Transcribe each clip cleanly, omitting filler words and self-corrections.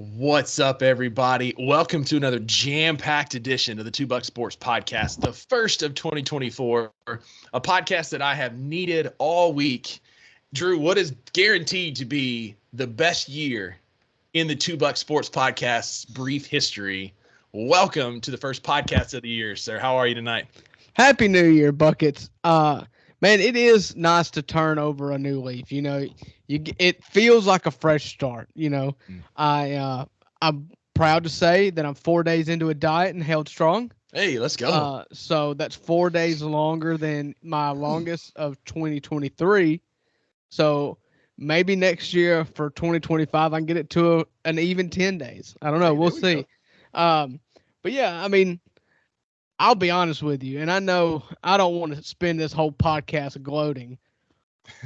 What's up, everybody? Welcome to another jam-packed edition of the Two Buck Sports Podcast, the first of 2024, a podcast that I have needed all week. Drew, what is guaranteed to be the best year in the Two Buck Sports Podcast's brief history? Welcome to the first podcast of the year, sir. How are you tonight? Happy New Year, Buckets. Man, it is nice to turn over a new leaf. It feels like a fresh start. I'm proud to say that I'm 4 days into a diet and held strong. Hey, let's go. So that's 4 days longer than my longest of 2023. So maybe next year for 2025, I can get it to an even 10 days. I don't know. We'll see. But yeah, I mean, I'll be honest with you, and I know I don't want to spend this whole podcast gloating,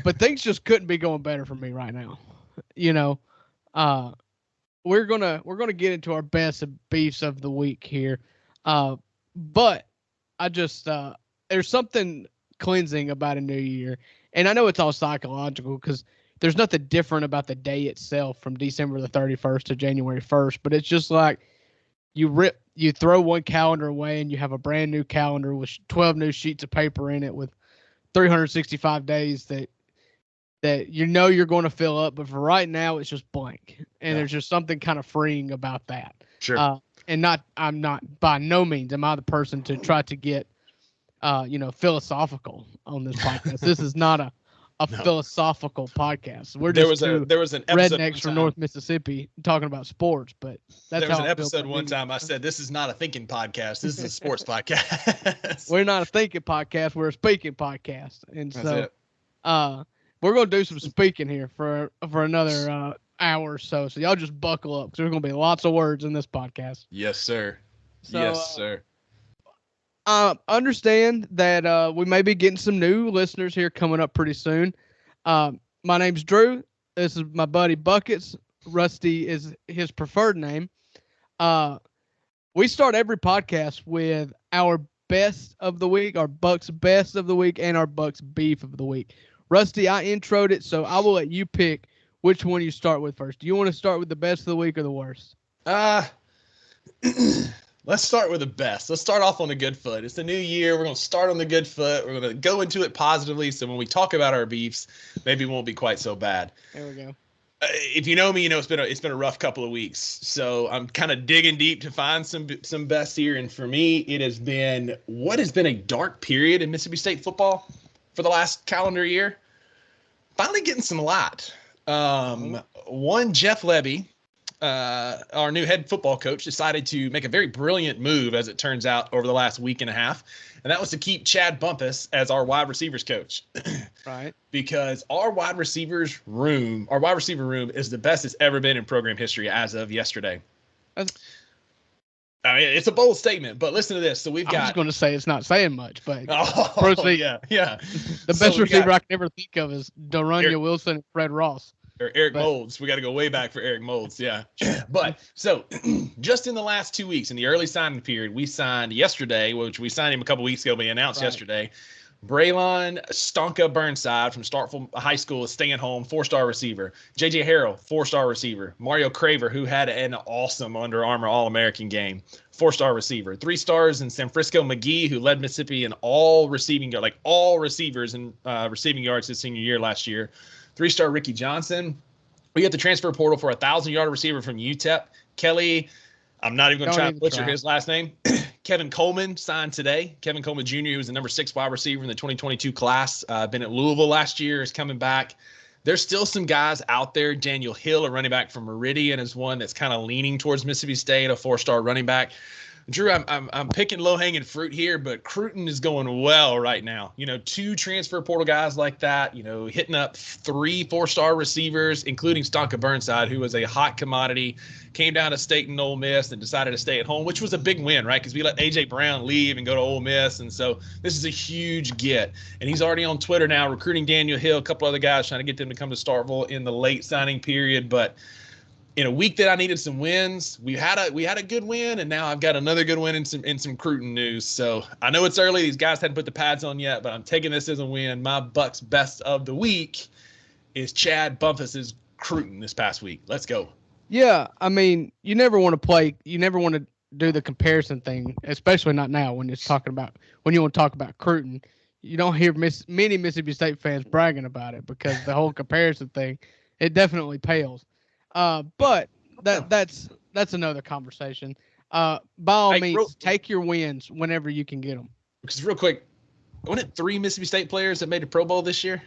but things just couldn't be going better for me right now. We're gonna get into our best beefs of the week here, but I just there's something cleansing about a new year, and I know it's all psychological because there's nothing different about the day itself from December the 31st to January 1st, but it's just like you throw one calendar away and you have a brand new calendar with 12 new sheets of paper in it with 365 days that you're going to fill up. But for right now, it's just blank. And There's just something kind of freeing about that. Sure. I'm not by no means am I the person to try to get, philosophical on this podcast. This is not a philosophical podcast. There was an episode rednecks from North Mississippi talking about sports, but there was an episode one time I said this is not a thinking podcast. This is a sports podcast. We're not a thinking podcast. We're a speaking podcast, and so we're gonna do some speaking here for another hour or so. So y'all just buckle up because there's gonna be lots of words in this podcast. Yes, sir. Yes, sir. Understand that we may be getting some new listeners here coming up pretty soon. My name's Drew. This is my buddy Buckets. Rusty is his preferred name. We start every podcast with our best of the week, our Bucks best of the week, and our Bucks beef of the week. Rusty, I introed it, so I will let you pick which one you start with first. Do you want to start with the best of the week or the worst? Let's start with the best. Let's start off on a good foot. It's the new year. We're going to start on the good foot. We're going to go into it positively. So when we talk about our beefs, maybe it won't be quite so bad. There we go. If you know me, you know it's been a rough couple of weeks. So I'm kind of digging deep to find some best here. And for me, it has been what has been a dark period in Mississippi State football for the last calendar year. Finally getting some light. One, Jeff Lebby, our new head football coach, decided to make a very brilliant move, as it turns out, over the last week and a half. And that was to keep Chad Bumpus as our wide receivers coach. Right. Because our wide receiver room is the best it's ever been in program history as of yesterday. I mean, it's a bold statement, but listen to this. So I was going to say it's not saying much, but proceed. Yeah. The best receiver I can ever think of is Darunya Wilson and Fred Ross. Or Eric Moulds. We got to go way back for Eric Moulds. Yeah. But so just in the last 2 weeks, in the early signing period, we signed yesterday, which we signed him a couple weeks ago, but he announced yesterday, Braylon Stonka Burnside from Starkville High School is staying home, 4-star receiver. J.J. Harrell, 4-star receiver. Mario Craver, who had an awesome Under Armour All-American game, 4-star receiver. 3 stars in San Francisco McGee, who led Mississippi in all receivers in receiving yards his senior year last year. 3-star Ricky Johnson. We got the transfer portal for a 1,000-yard receiver from UTEP. Kelly, I'm not even going to try to butcher his last name. Kevin Coleman signed today. Kevin Coleman Jr., who was the number 6 wide receiver in the 2022 class, been at Louisville last year, is coming back. There's still some guys out there. Daniel Hill, a running back from Meridian, is one that's kind of leaning towards Mississippi State, a 4-star running back. Drew, I'm picking low-hanging fruit here, but Cruton is going well right now. 2 transfer portal guys like that, hitting up 3 4-star receivers, including Stonka Burnside, who was a hot commodity, came down to State and Ole Miss and decided to stay at home, which was a big win, right? Because we let A.J. Brown leave and go to Ole Miss, and so this is a huge get. And he's already on Twitter now recruiting Daniel Hill, a couple other guys, trying to get them to come to Starkville in the late signing period, but in a week that I needed some wins, we had a good win, and now I've got another good win in some Cruton news. So I know it's early; these guys hadn't put the pads on yet, but I'm taking this as a win. My Bucks best of the week is Chad Bumpus's Cruton this past week. Let's go. Yeah, I mean, you never want to do the comparison thing, especially not now when when you want to talk about Cruton. You don't hear many Mississippi State fans bragging about it because the whole comparison thing, it definitely pales. But that's another conversation. By all means, take your wins whenever you can get them. Because real quick, wasn't it 3 Mississippi State players that made the Pro Bowl this year?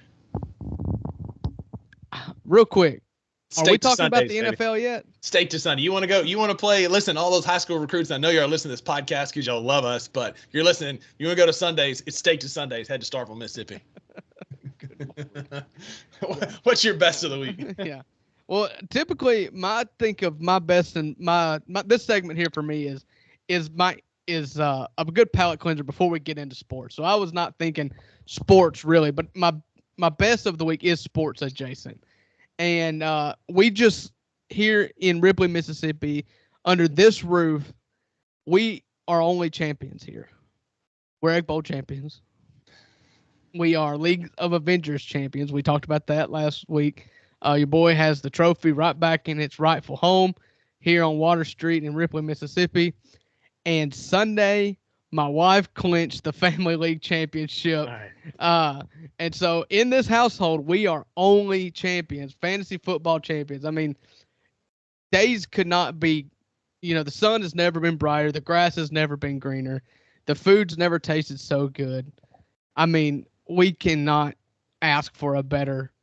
Real quick. State are we talking Sundays, about the NFL yet? State to Sunday. You want to go? You want to play? Listen, all those high school recruits. I know you're listening to this podcast because y'all love us, but you're listening. You want to go to Sundays? It's State to Sundays. Head to Starkville, Mississippi. What's your best of the week? Yeah. Well, typically, my best and my this segment here for me is a good palate cleanser before we get into sports. So I was not thinking sports really, but my best of the week is sports adjacent. And we just here in Ripley, Mississippi, under this roof, we are only champions here. We're Egg Bowl champions. We are League of Avengers champions. We talked about that last week. Your boy has the trophy right back in its rightful home here on Water Street in Ripley, Mississippi. And Sunday, my wife clinched the Family League championship. Right. And so in this household, we are only champions, fantasy football champions. I mean, days could not be, the sun has never been brighter. The grass has never been greener. The food's never tasted so good. I mean, we cannot ask for a better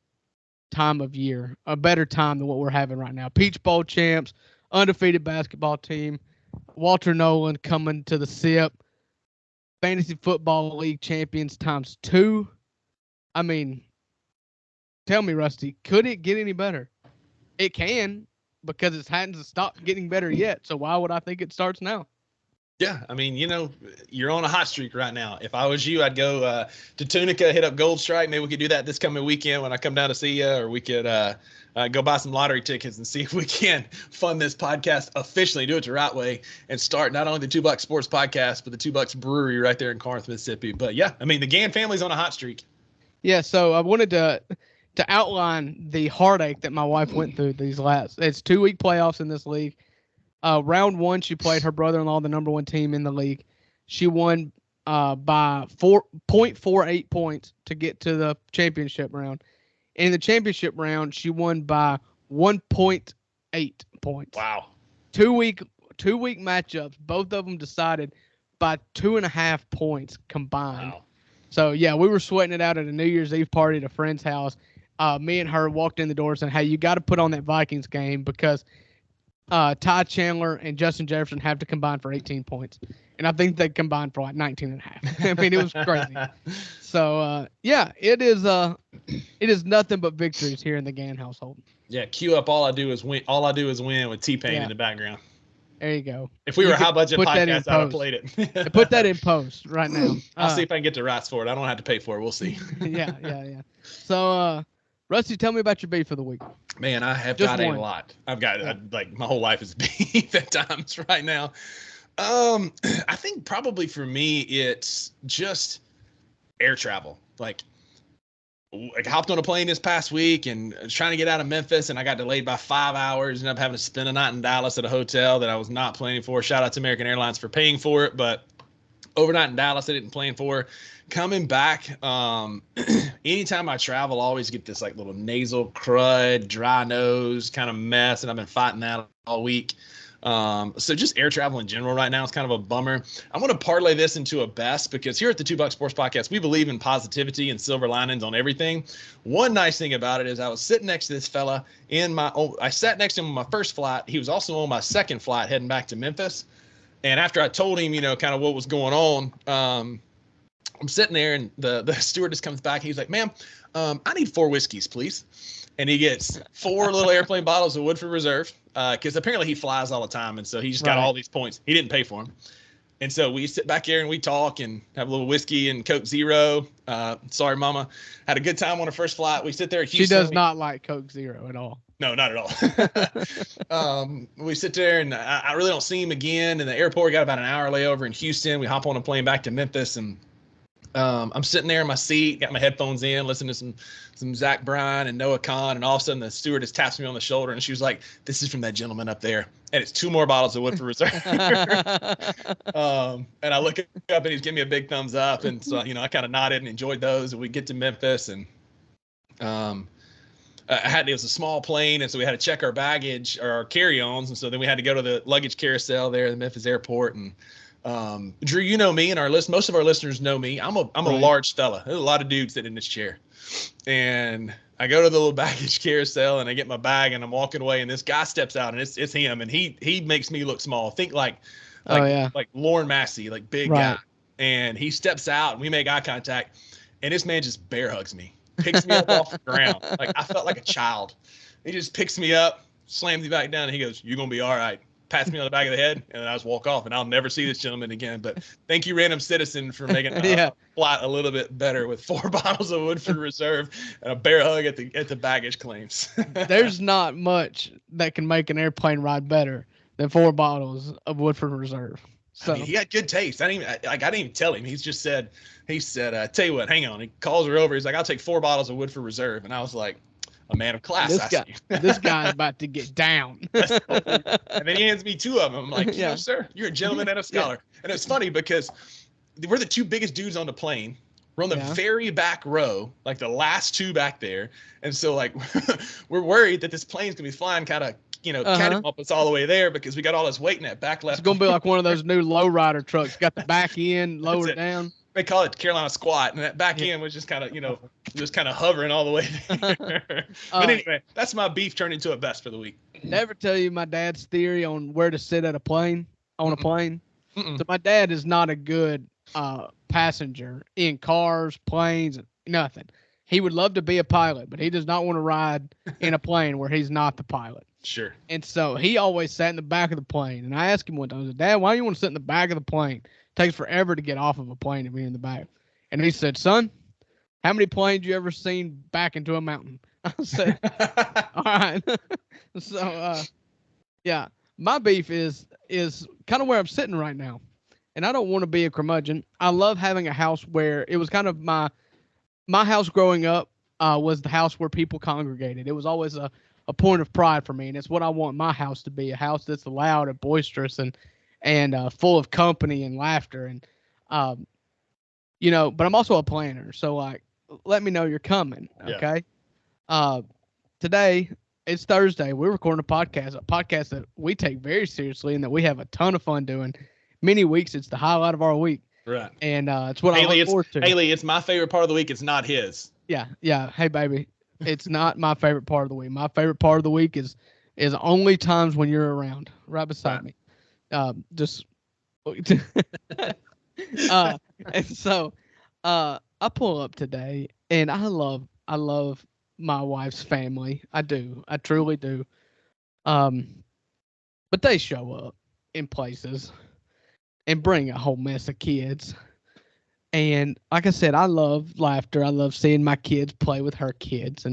time of year, a better time than what we're having right now. Peach Bowl champs, undefeated basketball team, Walter Nolan coming to the SIP. Fantasy Football League champions times 2. I mean, tell me, Rusty, could it get any better? It can, because it hasn't stopped getting better yet. So why would I think it starts now? Yeah, I mean, you're on a hot streak right now. If I was you, I'd go to Tunica, hit up Gold Strike. Maybe we could do that this coming weekend when I come down to see you, or we could go buy some lottery tickets and see if we can fund this podcast officially, do it the right way, and start not only the 2 Bucks Sports Podcast, but the 2 Bucks Brewery right there in Corinth, Mississippi. But yeah, I mean, the Gann family's on a hot streak. Yeah, so I wanted to outline the heartache that my wife went through it's 2-week playoffs in this league. Round 1, she played her brother-in-law, the number 1 team in the league. She won by 4.48 points to get to the championship round. In the championship round, she won by 1.8 points. Wow. 2-week matchups, both of them decided by 2.5 points combined. Wow. So, yeah, we were sweating it out at a New Year's Eve party at a friend's house. Me and her walked in the door and said, hey, you got to put on that Vikings game because Ty Chandler and Justin Jefferson have to combine for 18 points. And I think they combined for like 19.5. I mean, it was crazy. So, yeah, it is nothing but victories here in the Gann household. Yeah, cue up All I Do Is Win. All I Do Is Win with T-Pain in the background. There you go. If we were a high-budget podcast, I'd have played it. Put that in post right now. I'll see if I can get the rights for it. I don't have to pay for it. We'll see. Yeah. So, Rusty, tell me about your beef for the week. Man, I have got a lot. I've got my whole life is beef at times right now. I think probably for me it's just air travel. Like I hopped on a plane this past week and was trying to get out of Memphis, and I got delayed by 5 hours. Ended up having to spend a night in Dallas at a hotel that I was not planning for. Shout out to American Airlines for paying for it, but overnight in Dallas I didn't plan for. Coming back, anytime I travel, I always get this like little nasal crud, dry nose kind of mess, and I've been fighting that all week. So just air travel in general right now is kind of a bummer. I want to parlay this into a best because here at the 2 Bucks Sports Podcast, we believe in positivity and silver linings on everything. One nice thing about it is I was sitting next to this fella I sat next to him on my first flight. He was also on my second flight heading back to Memphis. And after I told him, kind of what was going on, I'm sitting there and the stewardess comes back. He's like, ma'am, I need 4 whiskeys, please. And he gets 4 little airplane bottles of Woodford Reserve because apparently he flies all the time. And so he just got all these points. He didn't pay for them. And so we sit back here and we talk and have a little whiskey and Coke Zero. Sorry, Mama. Had a good time on her first flight. We sit there at Houston. She does not like Coke Zero at all. No, not at all. We sit there and I really don't see him again. In the airport, got about an hour layover in Houston. We hop on a plane back to Memphis and I'm sitting there in my seat, got my headphones in, listening to some Zach Bryan and Noah Khan, and all of a sudden the stewardess taps me on the shoulder, and she was like, "This is from that gentleman up there, and it's 2 more bottles of Woodford Reserve." And I look up, and he's giving me a big thumbs up, and so I kind of nodded and enjoyed those. And we get to Memphis, and it was a small plane, and so we had to check our baggage or our carry-ons, and so then we had to go to the luggage carousel there at the Memphis airport. And Drew, you know me, and most of our listeners know me. I'm a large fella. There's a lot of dudes sitting in this chair, and I go to the little baggage carousel, and I get my bag, and I'm walking away, and this guy steps out, and it's him, and he makes me look small. Think like Lauren Massey, like big guy, and he steps out, and we make eye contact, and this man just bear hugs me, picks me up off the ground, like I felt like a child. He just picks me up, slams me back down, and he goes, "You're gonna be all right." Pats me on the back of the head, and I just walk off, and I'll never see this gentleman again. But thank you, random citizen, for making my flight a little bit better with 4 bottles of Woodford Reserve and a bear hug at the baggage claims. There's not much that can make an airplane ride better than 4 bottles of Woodford Reserve. So he had good taste. I didn't even tell him. He said, "Tell you what, hang on." He calls her over. He's like, "I'll take 4 bottles of Woodford Reserve," and I was like, a man of class. This guy's about to get down. And then he hands me 2 of them. I'm like, "No, sir, you're a gentleman and a scholar." And it's funny because we're the 2 biggest dudes on the plane. We're on the very back row, like the last 2 back there. And so like we're worried that this plane's gonna be flying kind of, catapult us all the way there because we got all this weight in that back left. It's gonna be like one of those new lowrider trucks. Got the back end lowered down. They call it Carolina squat, and that back end was just kind of, hovering all the way there. But anyway, that's my beef turned into a best for the week. Never tell you my dad's theory on where to sit at a plane, a plane. So my dad is not a good passenger in cars, planes, nothing. He would love to be a pilot, but he does not want to ride in a plane where he's not the pilot. Sure. And so he always sat in the back of the plane. And I asked him one time, I said, "Dad, why do you want to sit in the back of the plane? Takes forever to get off of a plane and be in the back." And he said, "Son, how many planes you ever seen back into a mountain?" I said, "All right." So, my beef is kind of where I'm sitting right now. And I don't want to be a curmudgeon. I love having a house where it was kind of my house growing up was the house where people congregated. It was always a point of pride for me. And it's what I want my house to be, a house that's loud and boisterous and full of company and laughter. And, but I'm also a planner. So like, let me know you're coming. Okay. Today it's Thursday. We're recording a podcast that we take very seriously and that we have a ton of fun doing. Many weeks, it's the highlight of our week. Right. And it's what I look forward to. Haley, it's my favorite part of the week. It's not his. Yeah. Yeah. Hey, baby. It's not my favorite part of the week. My favorite part of the week is only times when you're around right beside me. And so I pull up today, and I love my wife's family. I do. I truly do. But they show up in places and bring a whole mess of kids. And like I said, I love laughter. I love seeing my kids play with her kids.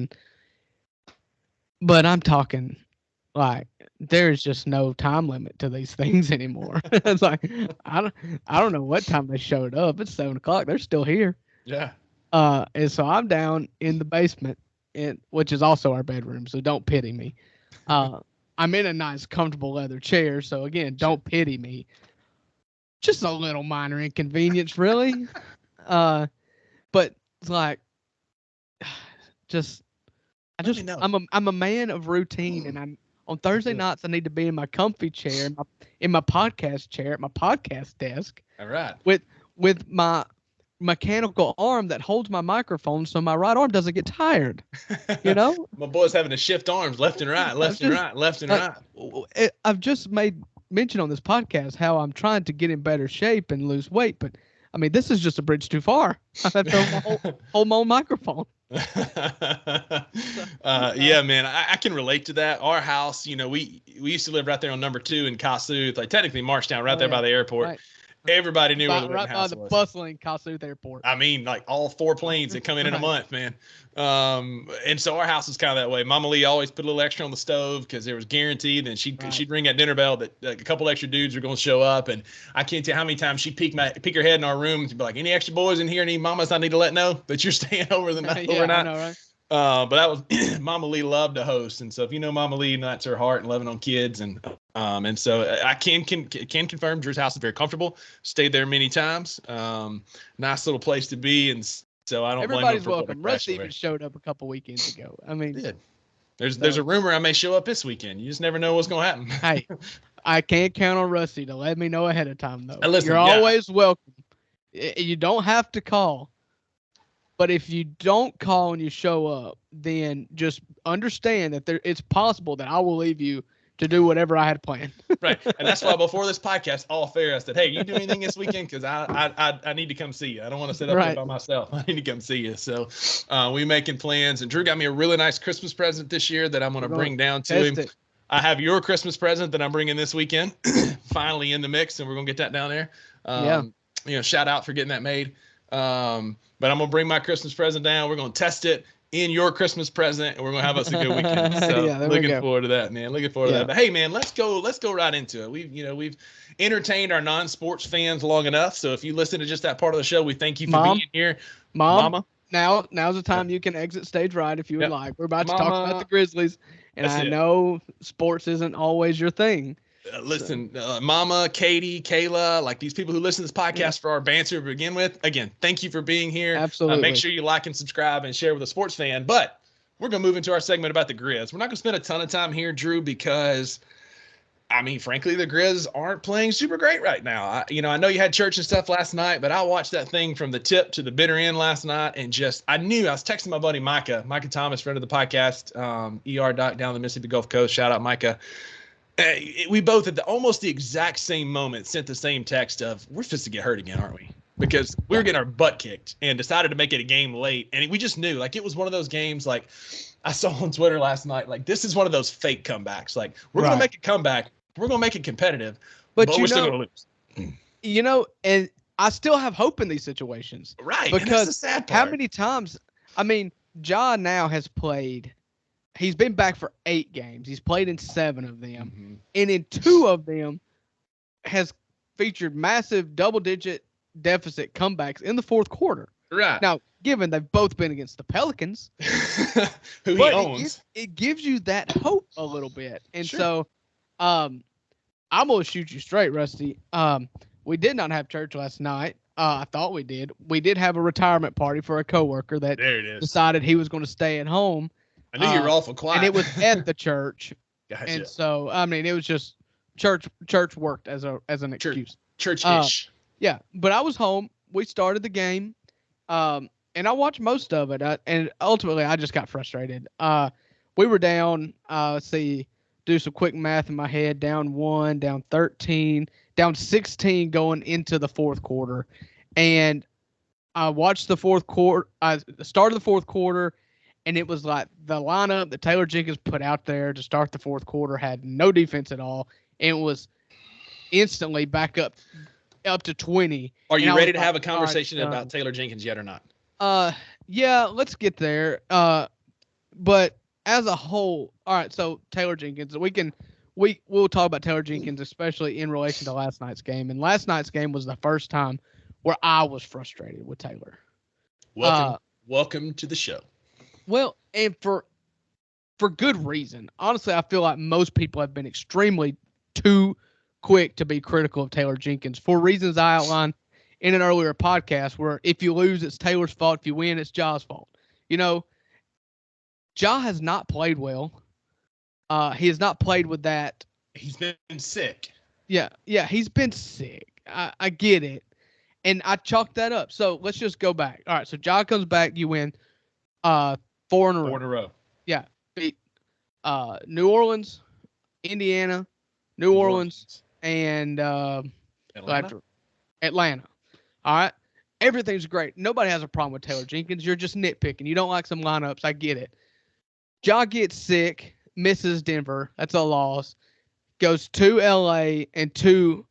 But I'm talking like there's just no time limit to these things anymore. It's like I don't know what time they showed up. It's 7:00. They're still here. Yeah. And so I'm down in the basement, which is also our bedroom. So don't pity me. I'm in a nice, comfortable leather chair. So again, don't pity me. Just a little minor inconvenience, really. But it's like, I'm a man of routine, and I'm on Thursday nights. I need to be in my comfy chair, in my podcast chair at my podcast desk. All right. With my mechanical arm that holds my microphone, so my right arm doesn't get tired. My boy's having to shift arms left and right, left and right. I've just made mention on this podcast how I'm trying to get in better shape and lose weight, but I mean, this is just a bridge too far. I have to hold my own microphone. Yeah, man, I can relate to that. Our house, we used to live right there on number 2 in Kossuth, like technically Marshtown, right there by the airport. Right. Everybody knew where the right Witten by house the was. bustling Kossuth Airport. I mean, like all 4 planes that come in a month, man. And so our house was kind of that way. Mama Lee always put a little extra on the stove because there was guaranteed, and she'd ring that dinner bell that like, a couple extra dudes are going to show up. And I can't tell how many times she'd peek her head in our room and be like, "Any extra boys in here? Any mamas I need to let know that you're staying over the night overnight?" I know, right? But that was Mama Lee loved to host, and so if you know Mama Lee, that's her heart and loving on kids, and so I can confirm Drew's house is very comfortable. Stayed there many times. Nice little place to be, and so I don't blame him. Everybody's welcome. Rusty even showed up a couple weekends ago. I mean, there's a rumor I may show up this weekend. You just never know what's gonna happen. Hey, I can't count on Rusty to let me know ahead of time though. Listen, you're always welcome. You don't have to call. But if you don't call and you show up, then just understand that it's possible that I will leave you to do whatever I had planned. Right. And that's why before this podcast, all fair, I said, "Hey, you do anything this weekend? Because I need to come see you. I don't want to sit up here by myself. I need to come see you." So we making plans. And Drew got me a really nice Christmas present this year that I'm going to bring down to him. I have your Christmas present that I'm bringing this weekend, finally in the mix, and we're going to get that down there. Shout out for getting that made. But I'm going to bring my Christmas present down. We're going to test it in your Christmas present, and we're going to have us a good weekend. So looking forward to that, man. Looking forward to that. But hey, man, let's go right into it. We've entertained our non-sports fans long enough. So if you listen to just that part of the show, we thank you for being here. Mama. Now's the time you can exit stage right if you would like. We're about to talk about the Grizzlies, and I know sports isn't always your thing. Listen, Mama, Katie, Kayla, like these people who listen to this podcast for our banter to begin with. Again, thank you for being here. Absolutely. Make sure you like and subscribe and share with a sports fan. But we're going to move into our segment about the Grizz. We're not going to spend a ton of time here, Drew, because, I mean, frankly, the Grizz aren't playing super great right now. I know you had church and stuff last night, but I watched that thing from the tip to the bitter end last night, and I was texting my buddy Micah Thomas, friend of the podcast, ER Doc down the Mississippi Gulf Coast. Shout out Micah. We both at almost the exact same moment sent the same text of, "We're supposed to get hurt again, aren't we?" Because we were getting our butt kicked and decided to make it a game late. And we just knew, like, it was one of those games, like I saw on Twitter last night, like, this is one of those fake comebacks. Like, we're going to make a comeback. We're going to make it competitive, but we're still going to lose. And I still have hope in these situations. Right. Because that's the sad part. How many times, Ja now has played. He's been back for 8 games. He's played in 7 of them. Mm-hmm. And in 2 of them has featured massive double-digit deficit comebacks in the fourth quarter. Right. Now, given they've both been against the Pelicans, who he owns. It gives you that hope a little bit. And so I'm going to shoot you straight, Rusty. We did not have church last night. I thought we did. We did have a retirement party for a coworker that decided he was going to stay at home. I knew you were awful quiet. And it was at the church. Gotcha. And so, it was just church worked as an excuse. Church-ish. Yeah. But I was home. We started the game. And I watched most of it. And ultimately, I just got frustrated. We were down, do some quick math in my head, down 1, down 13, down 16 going into the fourth quarter. And I watched the fourth quarter. I started the fourth quarter. And it was like the lineup that Taylor Jenkins put out there to start the fourth quarter had no defense at all. And it was instantly back up to 20. Are you ready to have a conversation about Taylor Jenkins yet or not? Yeah, let's get there. But as a whole, all right, so Taylor Jenkins, we'll talk about Taylor Jenkins, especially in relation to last night's game. And last night's game was the first time where I was frustrated with Taylor. Welcome to the show. Well, and for good reason. Honestly, I feel like most people have been extremely too quick to be critical of Taylor Jenkins for reasons I outlined in an earlier podcast where if you lose, it's Taylor's fault. If you win, it's Ja's fault. Ja has not played well. He has not played with that. He's been sick. Yeah, he's been sick. I get it. And I chalked that up. So let's just go back. All right, so Ja comes back. You win 4 in a row. Yeah. Beat New Orleans, Indiana, New Orleans, and Atlanta. All right. Everything's great. Nobody has a problem with Taylor Jenkins. You're just nitpicking. You don't like some lineups. I get it. Ja gets sick, misses Denver. That's a loss. Goes to LA and to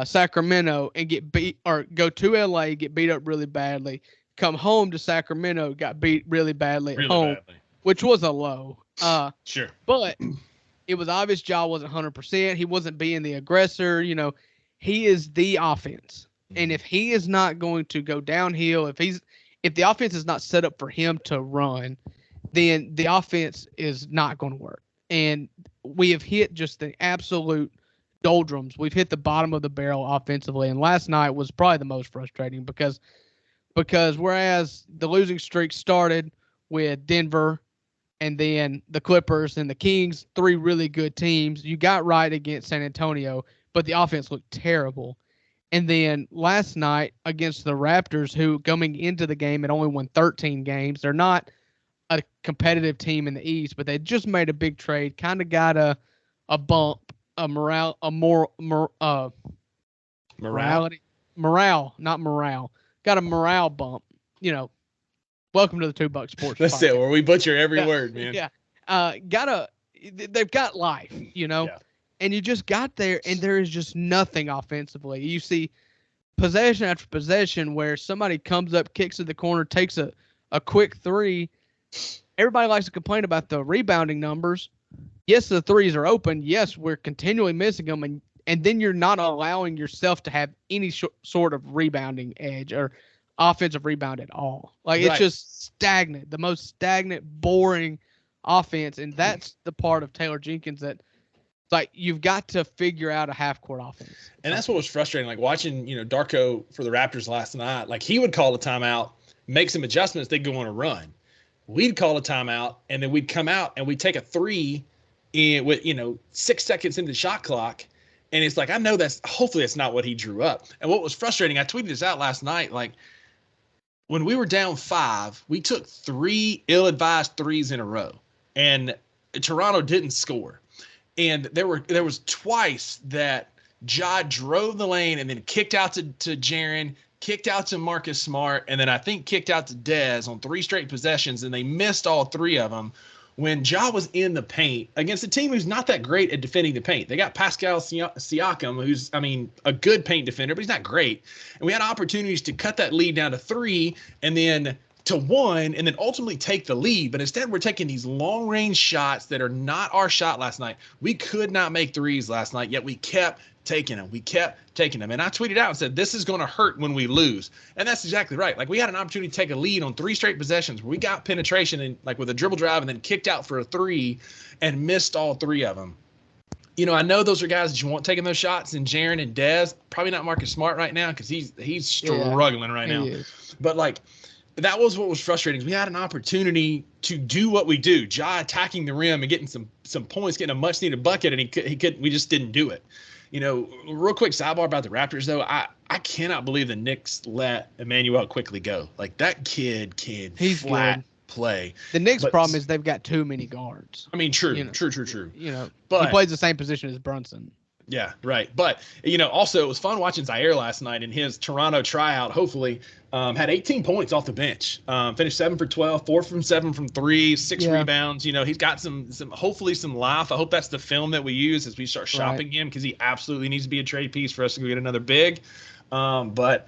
Sacramento and get beat, or go to LA, get beat up really badly, come home to Sacramento, got beat really badly at home, which was a low. Sure. But it was obvious Ja wasn't 100%. He wasn't being the aggressor. He is the offense. And if he is not going to go downhill, if the offense is not set up for him to run, then the offense is not going to work. And we have hit just the absolute doldrums. We've hit the bottom of the barrel offensively. And last night was probably the most frustrating because whereas the losing streak started with Denver and then the Clippers and the Kings, 3 really good teams, you got right against San Antonio, but the offense looked terrible. And then last night against the Raptors, who coming into the game had only won 13 games, they're not a competitive team in the East, but they just made a big trade, kind of got a bump, morale, not morale, got a morale bump. Welcome to the $2 Sports. That's it, where we butcher every word, man. Yeah, they've got life, Yeah. And you just got there, and there is just nothing offensively. You see possession after possession where somebody comes up, kicks in the corner, takes a quick 3. Everybody likes to complain about the rebounding numbers. Yes, the threes are open. Yes, we're continually missing them, and then you're not allowing yourself to have any sort of rebounding edge or offensive rebound at all. It's just stagnant, the most stagnant, boring offense, and that's the part of Taylor Jenkins that you've got to figure out a half-court offense. And that's what was frustrating. Watching, Darko for the Raptors last night, he would call a timeout, make some adjustments, they'd go on a run. We'd call a timeout, and then we'd come out and we'd take a 3 with 6 seconds into the shot clock. And it's I know hopefully that's not what he drew up. And what was frustrating, I tweeted this out last night, when we were down 5, we took 3 ill-advised threes in a row, and Toronto didn't score. And there was twice that Ja drove the lane and then kicked out to Jaren, kicked out to Marcus Smart, and then I think kicked out to Dez on 3 straight possessions, and they missed all 3 of them when Ja was in the paint against a team who's not that great at defending the paint. They got Pascal Siakam, who's, a good paint defender, but he's not great. And we had opportunities to cut that lead down to 3 and then to 1 and then ultimately take the lead. But instead, we're taking these long-range shots that are not our shot last night. We could not make threes last night, yet we kept taking them. And I tweeted out and said, this is going to hurt when we lose. And that's exactly right. We had an opportunity to take a lead on 3 straight possessions where we got penetration and with a dribble drive and then kicked out for a 3 and missed all 3 of them. I know those are guys that you want taking those shots, and Jaren and Dez, probably not Marcus Smart right now because he's struggling right now. But that was what was frustrating. We had an opportunity to do what we do. Ja attacking the rim and getting some points, getting a much needed bucket, and he could. We just didn't do it. Real quick sidebar about the Raptors though. I cannot believe the Knicks let Emmanuel quickly go. That kid can flat play. The Knicks' problem is they've got too many guards. True. But he plays the same position as Brunson. Yeah, right. But, also it was fun watching Zaire last night in his Toronto tryout, hopefully, had 18 points off the bench, finished 7 for 12, 4 from 7 from 3, 6 rebounds. He's got some hopefully some life. I hope that's the film that we use as we start shopping him because he absolutely needs to be a trade piece for us to go get another big. But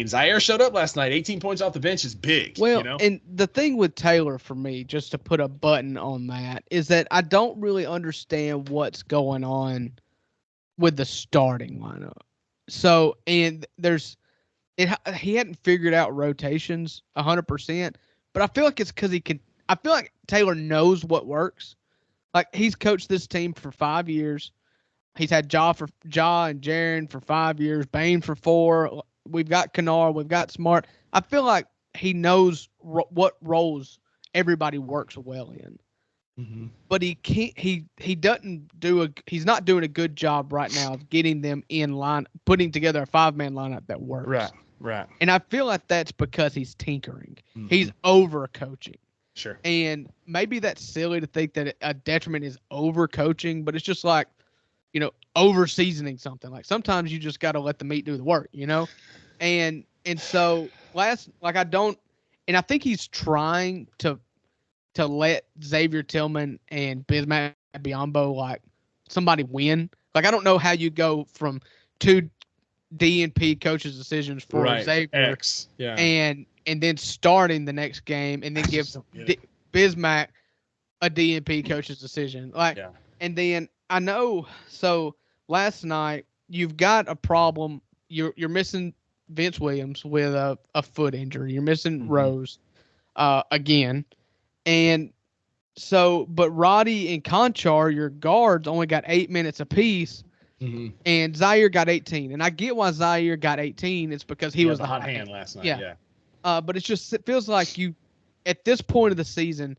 Zaire showed up last night. 18 points off the bench is big. Well, and the thing with Taylor for me, just to put a button on that, is that I don't really understand what's going on with the starting lineup. So, and he hadn't figured out rotations 100%, but I feel like it's because I feel like Taylor knows what works. He's coached this team for 5 years. He's had Ja and Jaren for 5 years, Bane for 4. We've got Kennard, we've got Smart. I feel like he knows what roles everybody works well in. Mm-hmm. But he can't. He doesn't do he's not doing a good job right now of getting them in line, putting together a 5-man lineup that works. Right. And I feel like that's because he's tinkering. Mm-hmm. He's over coaching. Sure. And maybe that's silly to think that a detriment is over coaching, but it's just over seasoning something. Sometimes you just got to let the meat do the work, And so I think he's trying to let Xavier Tillman and Bismack Biyombo somebody win. I don't know how you go from two D&P coaches' decisions for Xavier, X, yeah, and then starting the next game, and then give Bismack a D&P coach's decision. And then I know. So last night you've got a problem. You're missing Vince Williams with a foot injury. You're missing Rose again, and so but Roddy and Conchar, your guards, only got 8 minutes apiece. And Zaire got 18, and I get why Zaire got 18. It's because he was the hot hand last night. Yeah. But it feels like you, at this point of the season,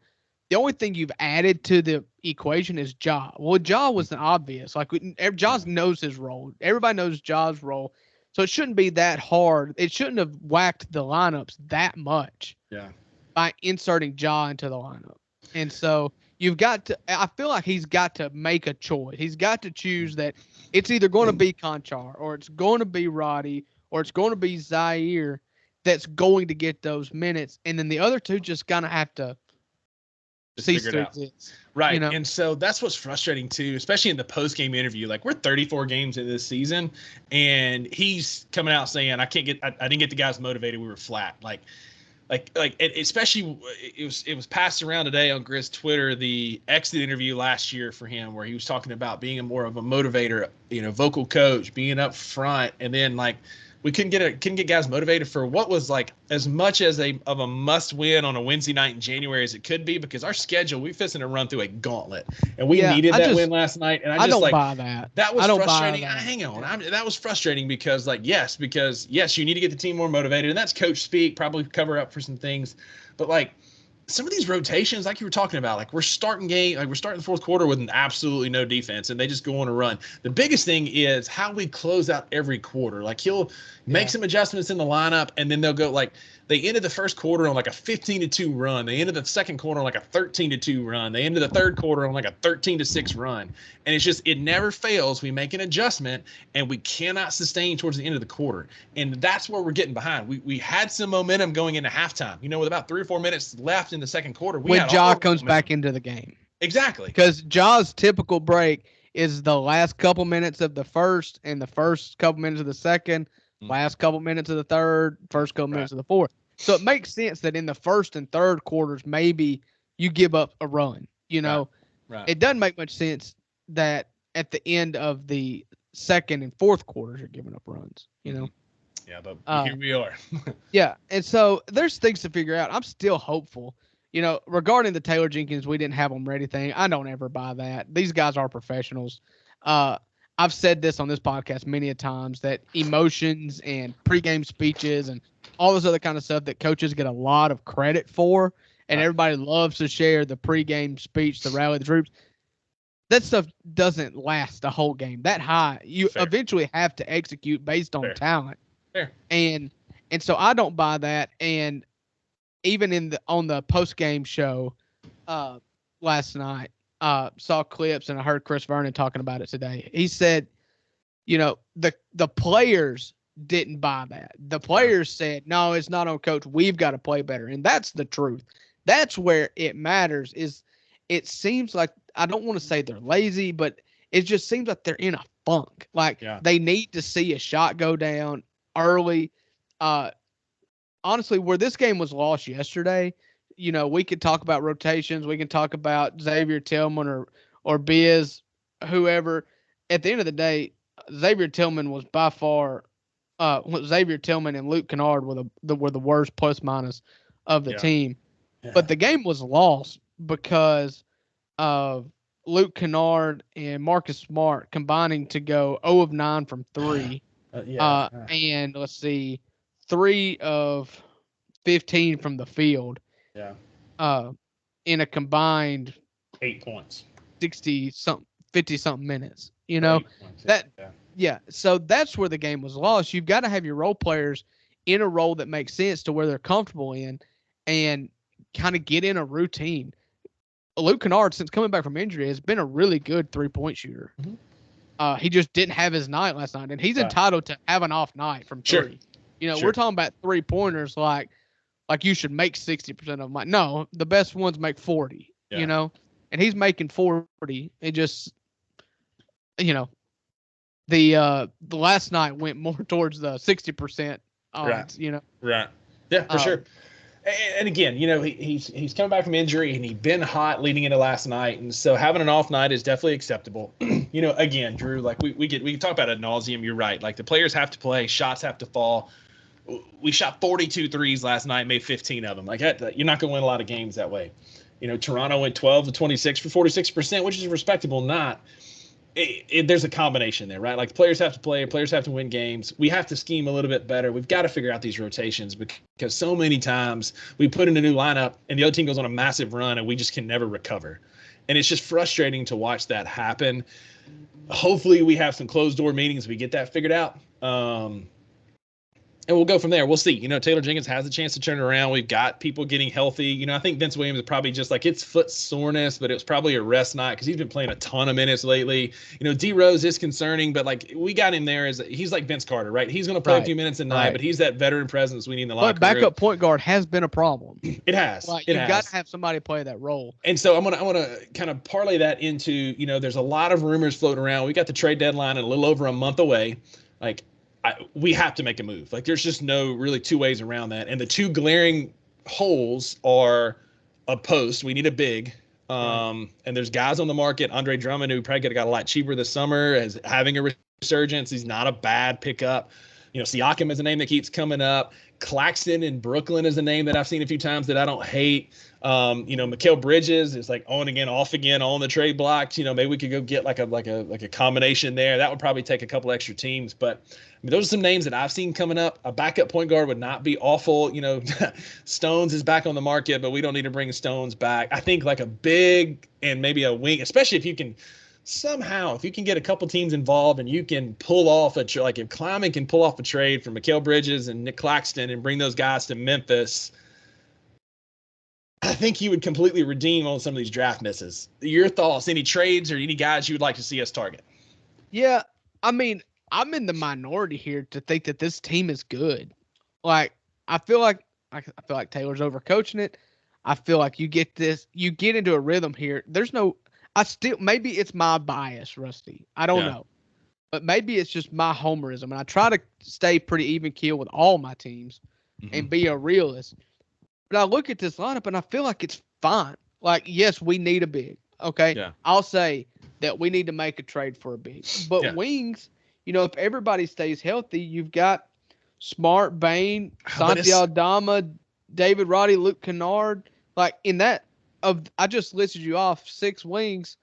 the only thing you've added to the equation is Ja. Well, Ja was obvious. Like Ja knows his role. Everybody knows Ja's role, so it shouldn't be that hard. It shouldn't have whacked the lineups that much. Yeah. By inserting Ja into the lineup, and so. You've got to. I feel like he's got to make a choice. He's got to choose that it's either going to be Conchar, or it's going to be Roddy, or it's going to be Zaire that's going to get those minutes, and then the other two just gonna have to cease to exist. Right. You know? And so that's what's frustrating too, especially in the post-game interview. Like, we're 34 games into this season, and he's coming out saying, I didn't get the guys motivated. We were flat. Especially it was passed around today on Grizz Twitter, the exit interview last year for him, where he was talking about being more of a motivator, vocal coach, being up front, and then we couldn't get guys motivated for what was as much as a must win on a Wednesday night in January as it could be, because our schedule, we fitting to run through a gauntlet, and we needed that win last night. And I don't buy that. That was frustrating. Hang on, that was frustrating because yes, you need to get the team more motivated, and that's coach speak, probably cover up for some things, but some of these rotations, like you were talking about, we're starting the fourth quarter with absolutely no defense, and they just go on a run. The biggest thing is how we close out every quarter. He'll make some adjustments in the lineup, and then they'll go they ended the first quarter on a 15-2 run. They ended the second quarter on a 13-2 run. They ended the third quarter on a 13-6 run. And it's just, it never fails. We make an adjustment, and we cannot sustain towards the end of the quarter. And that's where we're getting behind. We had some momentum going into halftime. With about 3 or 4 minutes left in the second quarter. When Ja comes back into the game. Exactly. Because Ja's typical break is the last couple minutes of the first and the first couple minutes of the second, last couple minutes of the third, first couple minutes of the fourth. So it makes sense that in the first and third quarters, maybe you give up a run. Right. It doesn't make much sense that at the end of the second and fourth quarters, you're giving up runs, Yeah, but here we are. Yeah. And so there's things to figure out. I'm still hopeful. Regarding the Taylor Jenkins, we didn't have them ready thing. I don't ever buy that. These guys are professionals. I've said this on this podcast many a times, that emotions and pregame speeches and all this other kind of stuff that coaches get a lot of credit for, and everybody loves to share the pregame speech to rally the troops. That stuff doesn't last the whole game. That high, you eventually have to execute based on talent. Fair. And so I don't buy that. And even on the post-game show last night, saw clips, and I heard Chris Vernon talking about it today. He said, the players didn't buy that. The players said, no, it's not on coach. We've got to play better. And that's the truth. That's where it matters. Is it seems like, I don't want to say they're lazy, but it just seems like they're in a funk. They need to see a shot go down early. Honestly, where this game was lost yesterday, we could talk about rotations. We can talk about Xavier Tillman or Biz, whoever. At the end of the day, Xavier Tillman was by far Xavier Tillman and Luke Kennard were the worst plus minus of the team. Yeah. But the game was lost because of Luke Kennard and Marcus Smart combining to go 0 of 9 from 3. And let's see, 3 of 15 from the field. Yeah. In a combined 8 points. 50-something minutes. So that's where the game was lost. You've got to have your role players in a role that makes sense to where they're comfortable in, and kind of get in a routine. Luke Kennard, since coming back from injury, has been a really good 3-point shooter. Mm-hmm. He just didn't have his night last night, and he's entitled to have an off night from 3. Sure. We're talking about 3-pointers like you should make 60% of them. No, the best ones make 40, and he's making 40. It just, the last night went more towards the 60% odds. Right. Right. Yeah, for sure. And again, he's coming back from injury and he'd been hot leading into last night, and so having an off night is definitely acceptable. Again, Drew, like we talk about ad nauseum. You're right. Like the players have to play, shots have to fall. We shot 42 threes last night, made 15 of them. Like you're not going to win a lot of games that way. Toronto went 12 to 26 for 46%, which is respectable. There's a combination there, right? Like the players have to play, players have to win games. We have to scheme a little bit better. We've got to figure out these rotations because so many times we put in a new lineup and the other team goes on a massive run and we just can never recover. And it's just frustrating to watch that happen. Hopefully we have some closed door meetings. We get that figured out. And we'll go from there. We'll see. Taylor Jenkins has a chance to turn it around. We've got people getting healthy. I think Vince Williams is probably just like it's foot soreness, but it was probably a rest night because he's been playing a ton of minutes lately. D Rose is concerning, but like we got him there as he's like Vince Carter, right? He's going to play a few minutes a night, but he's that veteran presence we need in the locker room. But backup point guard has been a problem. It has. You've got to have somebody play that role. And so I want to kind of parlay that into, there's a lot of rumors floating around. We got the trade deadline in a little over a month away. Like, we have to make a move. Like there's just no really two ways around that. And the two glaring holes are a post. We need a big. And there's guys on the market. Andre Drummond, who probably could have got a lot cheaper this summer, is having a resurgence. He's not a bad pickup. Siakam is a name that keeps coming up. Claxton in Brooklyn is a name that I've seen a few times that I don't hate. Mikal Bridges is like on again, off again on the trade blocks. Maybe we could go get like a combination there. That would probably take a couple extra teams, but those are some names that I've seen coming up. A backup point guard would not be awful. Stones is back on the market, but we don't need to bring Stones back. I think like a big and maybe a wing, especially if you can get a couple teams involved and you can pull off like if Kleiman can pull off a trade for Mikal Bridges and Nick Claxton and bring those guys to Memphis, I think he would completely redeem on some of these draft misses. Your thoughts? Any trades or any guys you would like to see us target? Yeah, I mean, I'm in the minority here to think that this team is good. Like, I feel like Taylor's overcoaching it. I feel like you get into a rhythm here. Maybe it's my bias, Rusty. I don't know. But maybe it's just my homerism. And I try to stay pretty even keel with all my teams and be a realist. But I look at this lineup and I feel like it's fine. Like, yes, we need a big. Okay. Yeah. I'll say that we need to make a trade for a big. But wings, if everybody stays healthy, you've got Smart, Bain, Santi Aldama, David Roddy, Luke Kennard. Like in that I just listed you off 6 wings,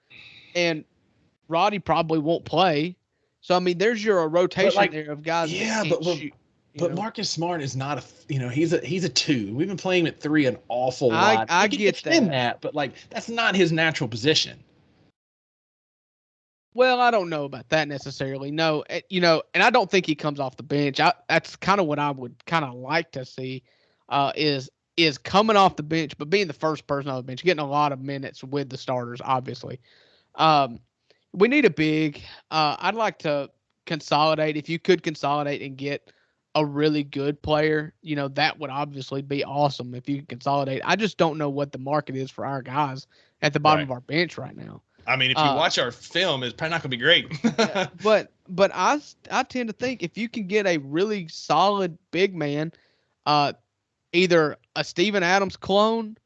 and Roddy probably won't play. So I mean, there's your rotation there of guys. Yeah, but Marcus Smart is not he's a 2. We've been playing him at 3 an awful lot. I get that, but like that's not his natural position. Well, I don't know about that necessarily. No, and I don't think he comes off the bench. That's kind of what I would kind of like to see, is coming off the bench, but being the first person off the bench, getting a lot of minutes with the starters, obviously. We need a big. I'd like to consolidate. If you could consolidate and get a really good player, that would obviously be awesome if you could consolidate. I just don't know what the market is for our guys at the bottom of our bench right now. I mean, if you watch our film, it's probably not going to be great. Yeah, but I tend to think if you can get a really solid big man, either a Steven Adams clone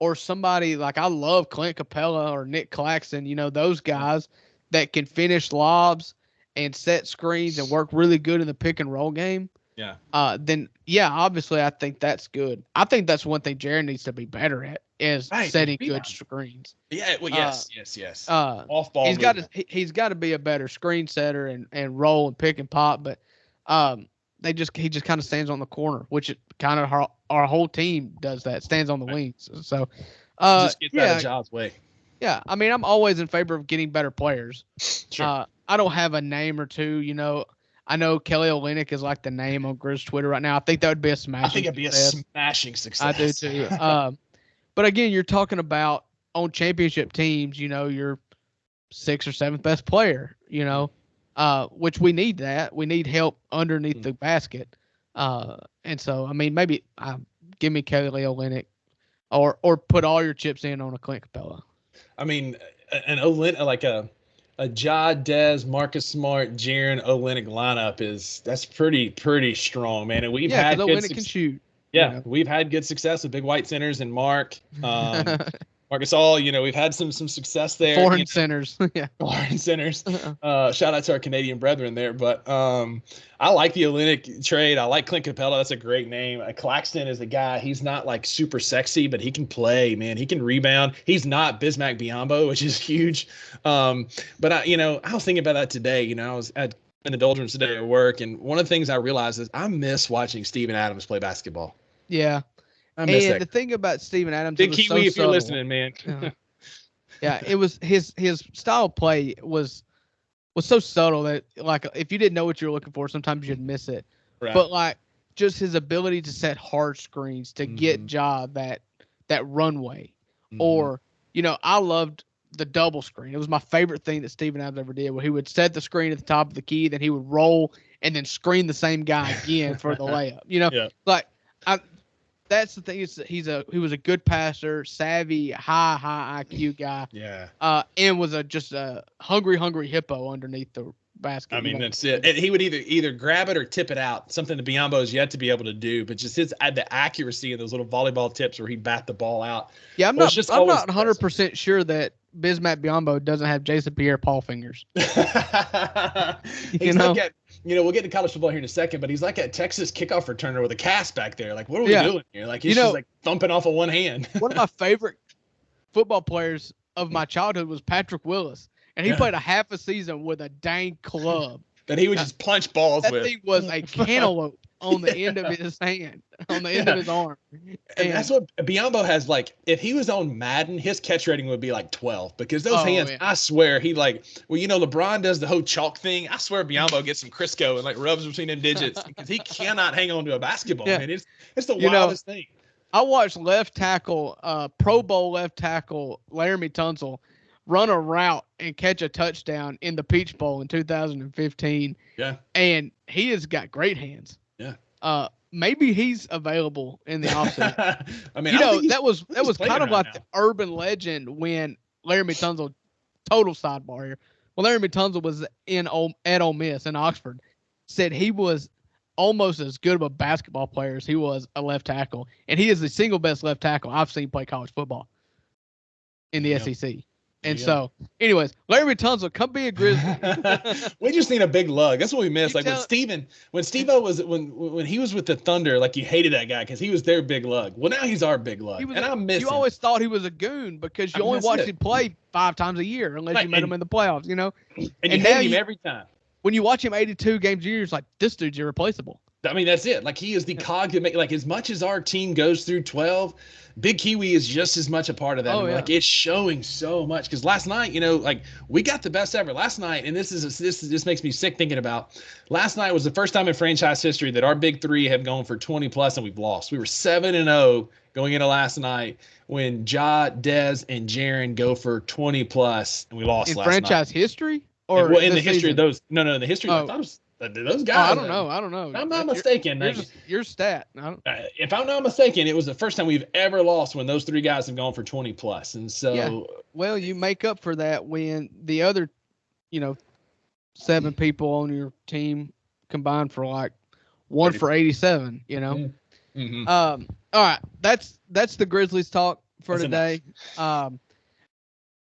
or somebody like I love Clint Capella or Nick Claxton, those guys that can finish lobs and set screens and work really good in the pick and roll game. Yeah. Then obviously I think that's good. I think that's one thing Jared needs to be better at is setting good screens. Yeah. Well, yes. Off ball. He's got to be a better screen setter and roll and pick and pop. But he just kind of stands on the corner, which kind of our whole team does that. Stands on the wings. So just gets out of Jaws' way. Yeah. I mean, I'm always in favor of getting better players. Sure. I don't have a name or two. I know Kelly Olynyk is like the name on Grizz Twitter right now. I think that would be a smashing. I think it'd be a smashing success. I do too. But again, you're talking about on championship teams, your 6th or 7th best player, which we need that. We need help underneath the basket. And so, I mean, maybe give me Kelly Olynyk or put all your chips in on a Clint Capella. I mean, an Olynyk, like a a Ja, Dez, Marcus Smart, Jaren, Olynyk lineup that's pretty strong, man. And we've Yeah, had because good Olynyk can shoot. Yeah, we've had good success with big white centers and Mark. Marcus All, we've had some success there. Foreign centers. Yeah. Foreign centers. Shout out to our Canadian brethren there. But I like the Olynyk trade. I like Clint Capella. That's a great name. Claxton is a guy. He's not like super sexy, but he can play, man. He can rebound. He's not Bismack Biyombo, which is huge. But I was thinking about that today. I was at an indulgence today at work, and one of the things I realized is I miss watching Steven Adams play basketball. Yeah. And the thing about Steven Adams, Big Kiwi, if you're listening, man. Yeah, it was his style of play was so subtle that like if you didn't know what you were looking for, sometimes you'd miss it. Right. But like just his ability to set hard screens to get Ja that runway, or I loved the double screen. It was my favorite thing that Steven Adams ever did, where he would set the screen at the top of the key, then he would roll and then screen the same guy again for the layup. Like that's the thing. He was a good passer, savvy, high IQ guy. Yeah. And was just a hungry hippo underneath the basket. I mean, that's it. And he would either grab it or tip it out. Something that Biyombo has yet to be able to do. But just the accuracy of those little volleyball tips where he'd bat the ball out. Yeah, I'm not 100% sure that Bismack Biyombo doesn't have Jason Pierre-Paul fingers. We'll get to college football here in a second, but he's like a Texas kickoff returner with a cast back there. Like, what are we doing here? Like, he's just like thumping off of one hand. One of my favorite football players of my childhood was Patrick Willis, and he played a half a season with a dang club that he would just punch balls with. That thing was a cantaloupe on the end of his hand, on the end of his arm. And that's what Biyombo has. Like, if he was on Madden, his catch rating would be like 12 because those hands, I swear, LeBron does the whole chalk thing. I swear Biyombo gets some Crisco and like rubs between them digits because he cannot hang on to a basketball. Yeah. Man, it's the wildest thing. I watched left tackle, Pro Bowl left tackle Laramie Tunsil run a route and catch a touchdown in the Peach Bowl in 2015. Yeah. And he has got great hands. Yeah. Maybe he's available in the offseason. I mean, that was kind of like the urban legend when Laramie Tunsil, total sidebar here. When Laramie Tunsil was at Ole Miss in Oxford, said he was almost as good of a basketball player as he was a left tackle. And he is the single best left tackle I've seen play college football in the SEC. And so, anyways, Laramie Tunsil, come be a Grizzly. We just need a big lug. That's what we missed. Like when Steve-O was when he was with the Thunder, like you hated that guy because he was their big lug. Well, now he's our big lug, and I miss him. You always thought he was a goon because you only watched him play 5 times a year, unless you met him in the playoffs. And you hate him every time. When you watch him 82 games a year, it's like this dude's irreplaceable. I mean, that's it. Like he is the cog that make like as much as our team goes through 12. Big Kiwi is just as much a part of that. Like it's showing so much because last night, like we got the best ever last night, and this makes me sick thinking about. Last night was the first time in franchise history that our big three have gone for 20 plus and we've lost. We were 7-0 going into last night when Ja, Dez, and Jaren go for 20 plus and we lost last night. In franchise history, or in the history of those? No, in the history. I thought it was. Those guys. I don't know. If I'm not mistaken. Your stat. If I'm not mistaken, it was the first time we've ever lost when those three guys have gone for 20 plus. And so, well, you make up for that when the other, 7 people on your team combined for like 1 for 87. Mm-hmm. All right, that's the Grizzlies talk for today.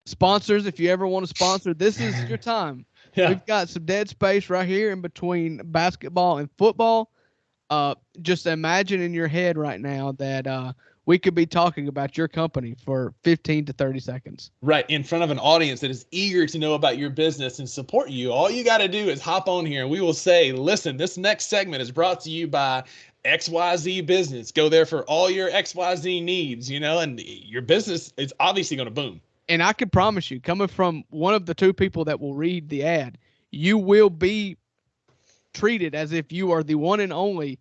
Sponsors, if you ever want to sponsor, this is your time. Yeah. We've got some dead space right here in between basketball and football. Just imagine in your head right now that we could be talking about your company for 15 to 30 seconds. Right, in front of an audience that is eager to know about your business and support you. All you got to do is hop on here and we will say, listen, this next segment is brought to you by XYZ Business. Go there for all your XYZ needs, and your business is obviously going to boom. And I can promise you, coming from one of the 2 people that will read the ad, you will be treated as if you are the one and only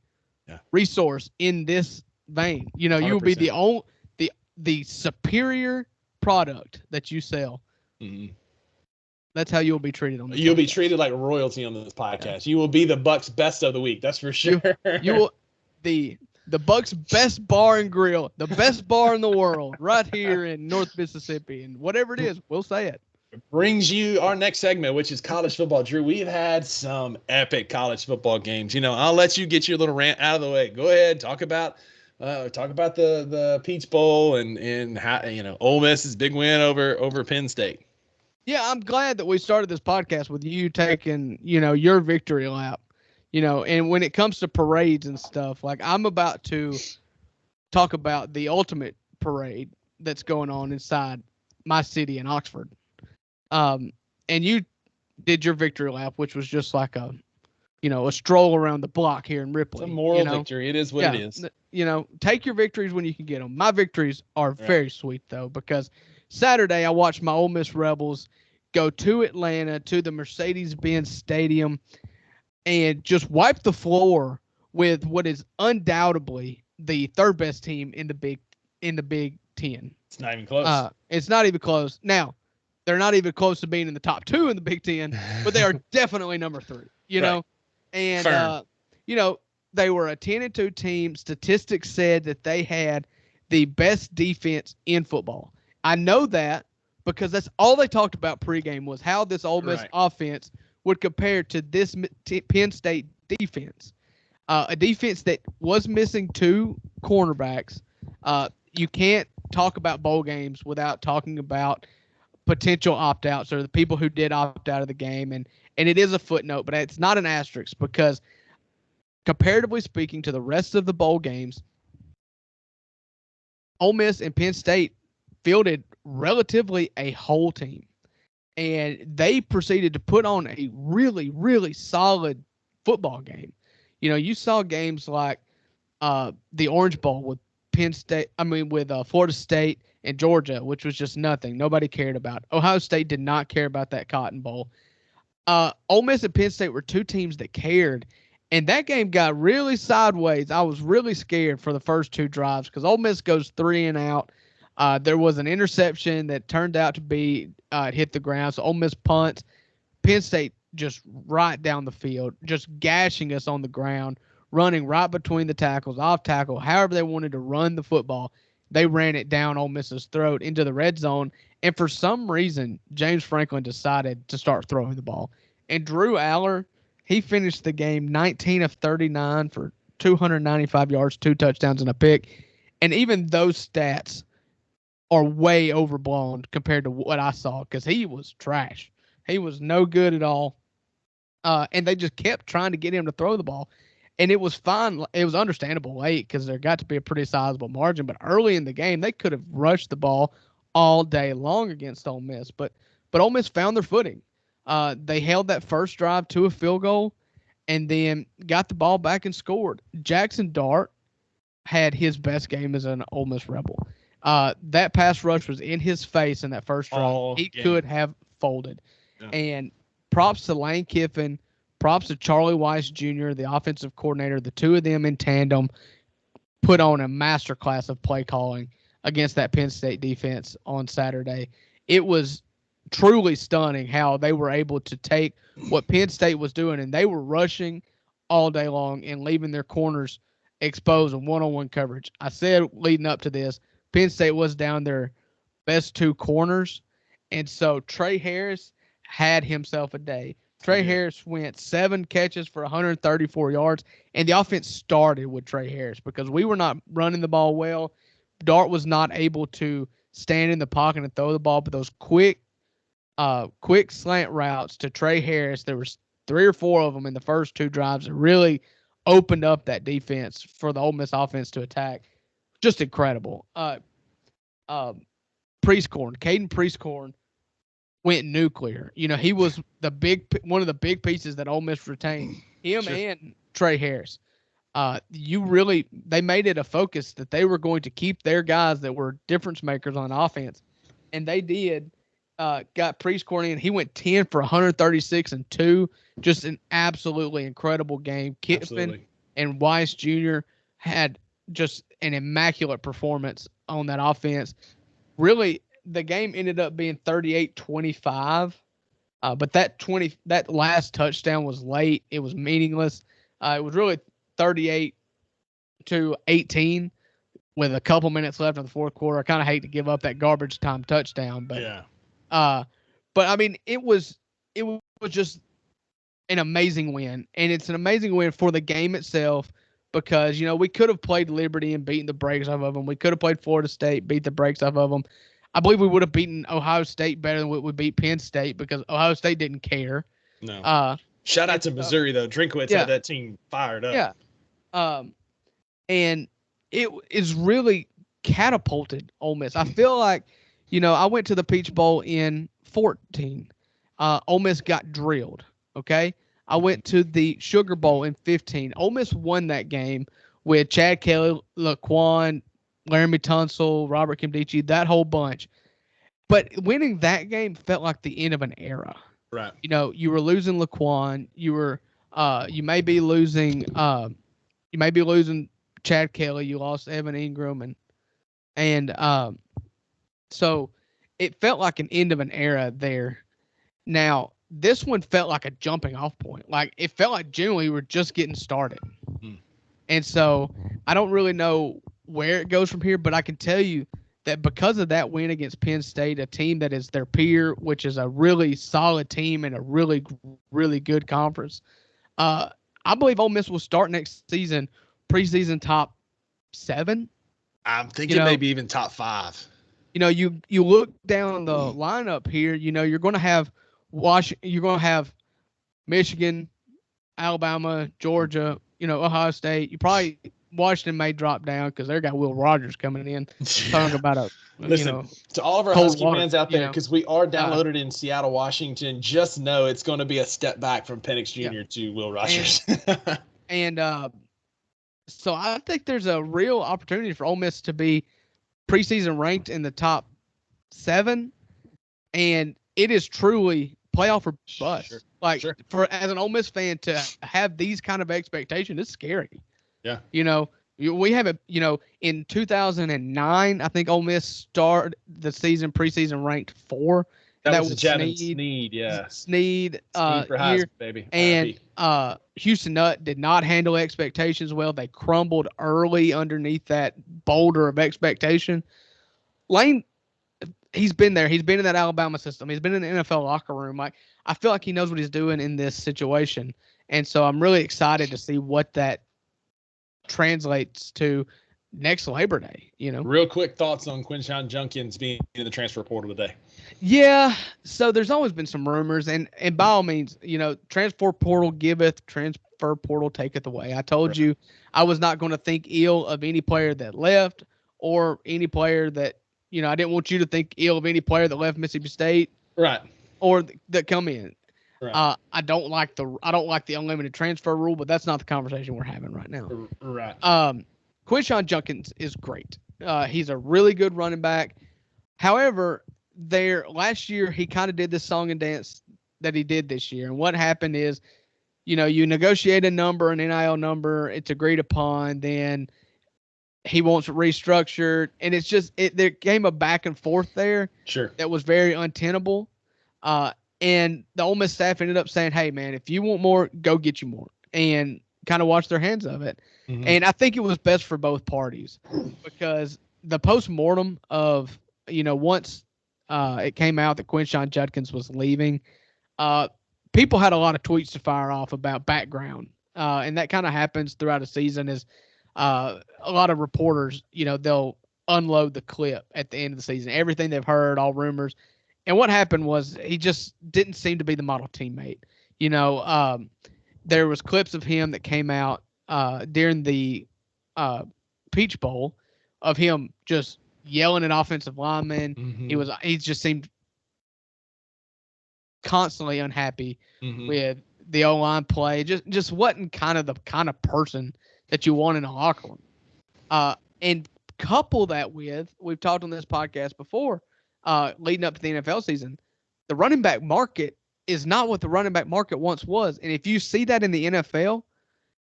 resource in this vein. You will be the superior product that you sell. Mm-hmm. That's how you'll be treated on this. You'll be treated like royalty on this podcast. Yeah. You will be the Bucks best of the week. That's for sure. You will the Bucks best bar and grill, the best bar in the world, right here in North Mississippi, and whatever it is, we'll say it. brings you our next segment, which is college football. Drew, we've had some epic college football games. I'll let you get your little rant out of the way. Go ahead, talk about the Peach Bowl and how Ole Miss's big win over Penn State. Yeah, I'm glad that we started this podcast with you taking, your victory lap. And when it comes to parades and stuff, like I'm about to talk about the ultimate parade that's going on inside my city in Oxford. And you did your victory lap, which was just like a stroll around the block here in Ripley. It's a moral victory. It is what it is. Take your victories when you can get them. My victories are very sweet, though, because Saturday I watched my Ole Miss Rebels go to Atlanta to the Mercedes-Benz Stadium and just wipe the floor with what is undoubtedly the third best team in the Big Ten. It's not even close. It's not even close. Now, they're not even close to being in the top 2 in the Big Ten, but they are definitely number 3. And they were a 10-2 team. Statistics said that they had the best defense in football. I know that because that's all they talked about pregame was how this Ole Miss offense would compare to this Penn State defense. A defense that was missing 2 cornerbacks. You can't talk about bowl games without talking about potential opt-outs or the people who did opt out of the game. And it is a footnote, but it's not an asterisk because comparatively speaking to the rest of the bowl games, Ole Miss and Penn State fielded relatively a whole team. And they proceeded to put on a really, really solid football game. You saw games like the Orange Bowl with Florida State and Georgia, which was just nothing. Nobody cared about. Ohio State did not care about that Cotton Bowl. Ole Miss and Penn State were 2 teams that cared, and that game got really sideways. I was really scared for the first 2 drives because Ole Miss goes 3 and out. There was an interception that turned out to be hit the ground, so Ole Miss punts. Penn State just right down the field, just gashing us on the ground, running right between the tackles, off tackle, however they wanted to run the football. They ran it down Ole Miss's throat into the red zone, and for some reason, James Franklin decided to start throwing the ball. And Drew Aller, he finished the game 19 of 39 for 295 yards, 2 touchdowns, and a pick. And even those stats are way overblown compared to what I saw because he was trash. He was no good at all. And they just kept trying to get him to throw the ball. And it was fine. It was understandable late because there got to be a pretty sizable margin. But early in the game, they could have rushed the ball all day long against Ole Miss. But Ole Miss found their footing. They held that first drive to a field goal and then got the ball back and scored. Jackson Dart had his best game as an Ole Miss Rebel. That pass rush was in his face in that first drive. He could have folded. Yeah. And props to Lane Kiffin. Props to Charlie Weiss Jr., the offensive coordinator. The 2 of them in tandem put on a masterclass of play calling against that Penn State defense on Saturday. It was truly stunning how they were able to take what Penn State was doing, and they were rushing all day long and leaving their corners exposed in one-on-one coverage. I said leading up to this, Penn State was down their best 2 corners, and so Trey Harris had himself a day. Trey Harris went 7 catches for 134 yards, and the offense started with Trey Harris because we were not running the ball well. Dart was not able to stand in the pocket and throw the ball, but those quick slant routes to Trey Harris, there was 3 or 4 of them in the first 2 drives that really opened up that defense for the Ole Miss offense to attack. Just incredible. Caden Prieskorn went nuclear. He was one of the big pieces that Ole Miss retained. Him and Trey Harris. They made it a focus that they were going to keep their guys that were difference makers on offense, and they did. Got Prieskorn in. He went 10 for 136 and 2. Just an absolutely incredible game. Kiffin and Weiss Jr. had just an immaculate performance on that offense. Really, the game ended up being 38-25, but that last touchdown was late. It was meaningless. It was really 38-18 with a couple minutes left in the fourth quarter. I kind of hate to give up that garbage time touchdown, but But I mean, it was just an amazing win, and it's an amazing win for the game itself because we could have played Liberty and beaten the brakes off of them. We could have played Florida State, beat the brakes off of them. I believe we would have beaten Ohio State better than we beat Penn State because Ohio State didn't care. No. Shout out to Missouri though. Drinkowitz had that team fired up. Yeah. And it is really catapulted Ole Miss. I feel like, I went to the Peach Bowl in 2014. Ole Miss got drilled. Okay. I went to the Sugar Bowl in 2015. Ole Miss won that game with Chad Kelly, Laquan, Laramie Tunsil, Robert Kimdichie, that whole bunch. But winning that game felt like the end of an era. Right. You were losing Laquan. You may be losing Chad Kelly. You lost Evan Ingram and so it felt like an end of an era there. Now, this one felt like a jumping off point. Like it felt like generally we were just getting started. And so I don't really know where it goes from here, but I can tell you that because of that win against Penn State, a team that is their peer, which is a really solid team and a really, really good conference, I believe Ole Miss will start next season preseason top 7. I'm thinking maybe even top 5. You look down the lineup here. You're going to have you're going to have Michigan, Alabama, Georgia, Ohio State. Washington may drop down because they got Will Rogers coming in talking about Listen, to all of our Husky fans out there, because we are downloaded in Seattle, Washington, just know it's going to be a step back from Penix Jr. to Will Rogers. And so I think there's a real opportunity for Ole Miss to be preseason ranked in the top 7, and it is truly playoff or bust. For as an Ole Miss fan to have these kind of expectations, it's scary. Yeah. We have it, in 2009, I think Ole Miss started the season preseason ranked 4. That was Sneed, yeah. Sneed for Heisman, baby. And Houston Nutt did not handle expectations well. They crumbled early underneath that boulder of expectation. Lane, he's been there. He's been in that Alabama system. He's been in the NFL locker room. I feel like he knows what he's doing in this situation. And so I'm really excited to see what that translates to next Labor Day. Real quick thoughts on Quinshon Judkins being in the transfer portal today. Yeah, so there's always been some rumors, and by all means, transfer portal giveth, transfer portal taketh away. I told you I was not going to think ill of any player that left or any player that I didn't want you to think ill of any player that left Mississippi State, right, or that come in. Right. I don't like the unlimited transfer rule, but that's not the conversation we're having right now. Right. Quinshon Judkins is great. He's a really good running back. However, last year he kind of did this song and dance that he did this year. And what happened is, you negotiate a number, an NIL number, it's agreed upon, then he wants it restructured, and it's just there came a back and forth there. Sure. That was very untenable. And the Ole Miss staff ended up saying, hey, man, if you want more, go get you more, and kind of wash their hands of it. Mm-hmm. And I think it was best for both parties because the post-mortem of, once it came out that Quinshon Judkins was leaving, people had a lot of tweets to fire off about background. And that kind of happens throughout a season is a lot of reporters, they'll unload the clip at the end of the season, everything they've heard, all rumors. And what happened was he just didn't seem to be the model teammate. There was clips of him that came out during the Peach Bowl of him just yelling at offensive linemen. Mm-hmm. He just seemed constantly unhappy with the O-line play. Just wasn't the kind of person that you want in a locker room. And couple that with, we've talked on this podcast before, leading up to the NFL season, the running back market is not what the running back market once was. And if you see that in the NFL,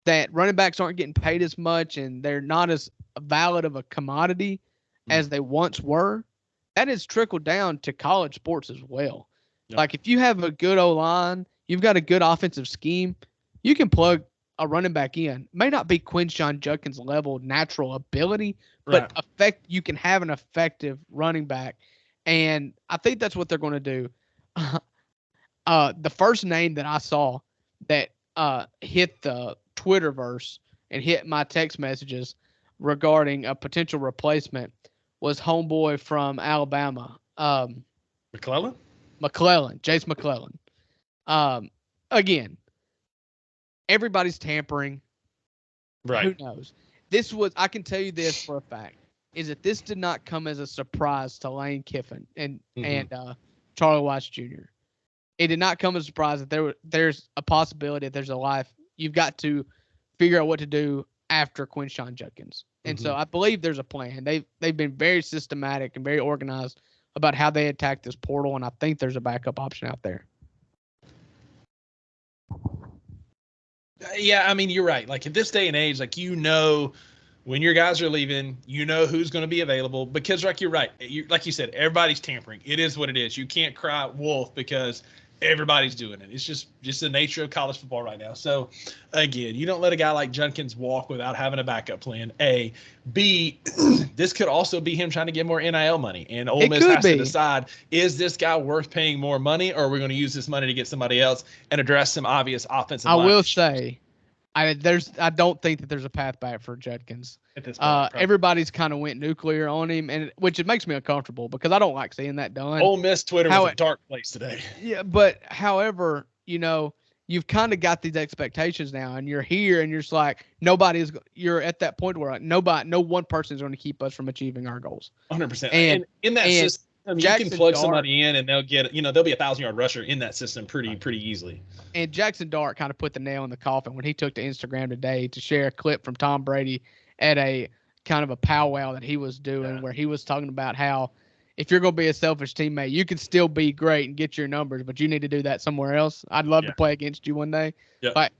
that running backs aren't getting paid as much and they're not as valid of a commodity as they once were, that has trickled down to college sports as well. Yep. Like if you have a good O-line, you've got a good offensive scheme, you can plug a running back in. May not be Quinshon Judkins level natural ability, but you can have an effective running back. And I think that's what they're going to do. The first name that I saw that hit the Twitterverse and hit my text messages regarding a potential replacement was homeboy from Alabama, McClellan? Jace McClellan. Again, everybody's tampering. Right. Who knows? I can tell you this for a fact, is that this did not come as a surprise to Lane Kiffin and Charlie Watts Jr. It did not come as a surprise that there's a possibility that there's a life. You've got to figure out what to do after Quinshon Judkins. And so I believe there's a plan. They've been very systematic and very organized about how they attack this portal, and I think there's a backup option out there. Yeah, I mean, you're right. Like, at this day and age, like, when your guys are leaving, who's going to be available, because, like, you're right. Like you said, everybody's tampering. It is what it is. You can't cry wolf because everybody's doing it. It's just the nature of college football right now. So, again, you don't let a guy like Judkins walk without having a backup plan, A. B, this could also be him trying to get more NIL money. And Ole Miss has to decide, is this guy worth paying more money, or are we going to use this money to get somebody else and address some obvious offensive line? I will say, I don't think that there's a path back for Judkins. At this point, everybody's kind of went nuclear on him, and which it makes me uncomfortable because I don't like seeing that done. Ole Miss Twitter was a dark place today. Yeah, but however, you've kind of got these expectations now, and you're here, and you're just like you're at that point where no one person is going to keep us from achieving our goals. 100%. And in that system, you can plug somebody in, and they'll get, they'll be a 1,000-yard rusher in that system pretty easily. And Jackson Dart kind of put the nail in the coffin when he took to Instagram today to share a clip from Tom Brady at a kind of a powwow that he was doing, where he was talking about how if you're going to be a selfish teammate, you can still be great and get your numbers, but you need to do that somewhere else. I'd love to play against you one day. Yeah. But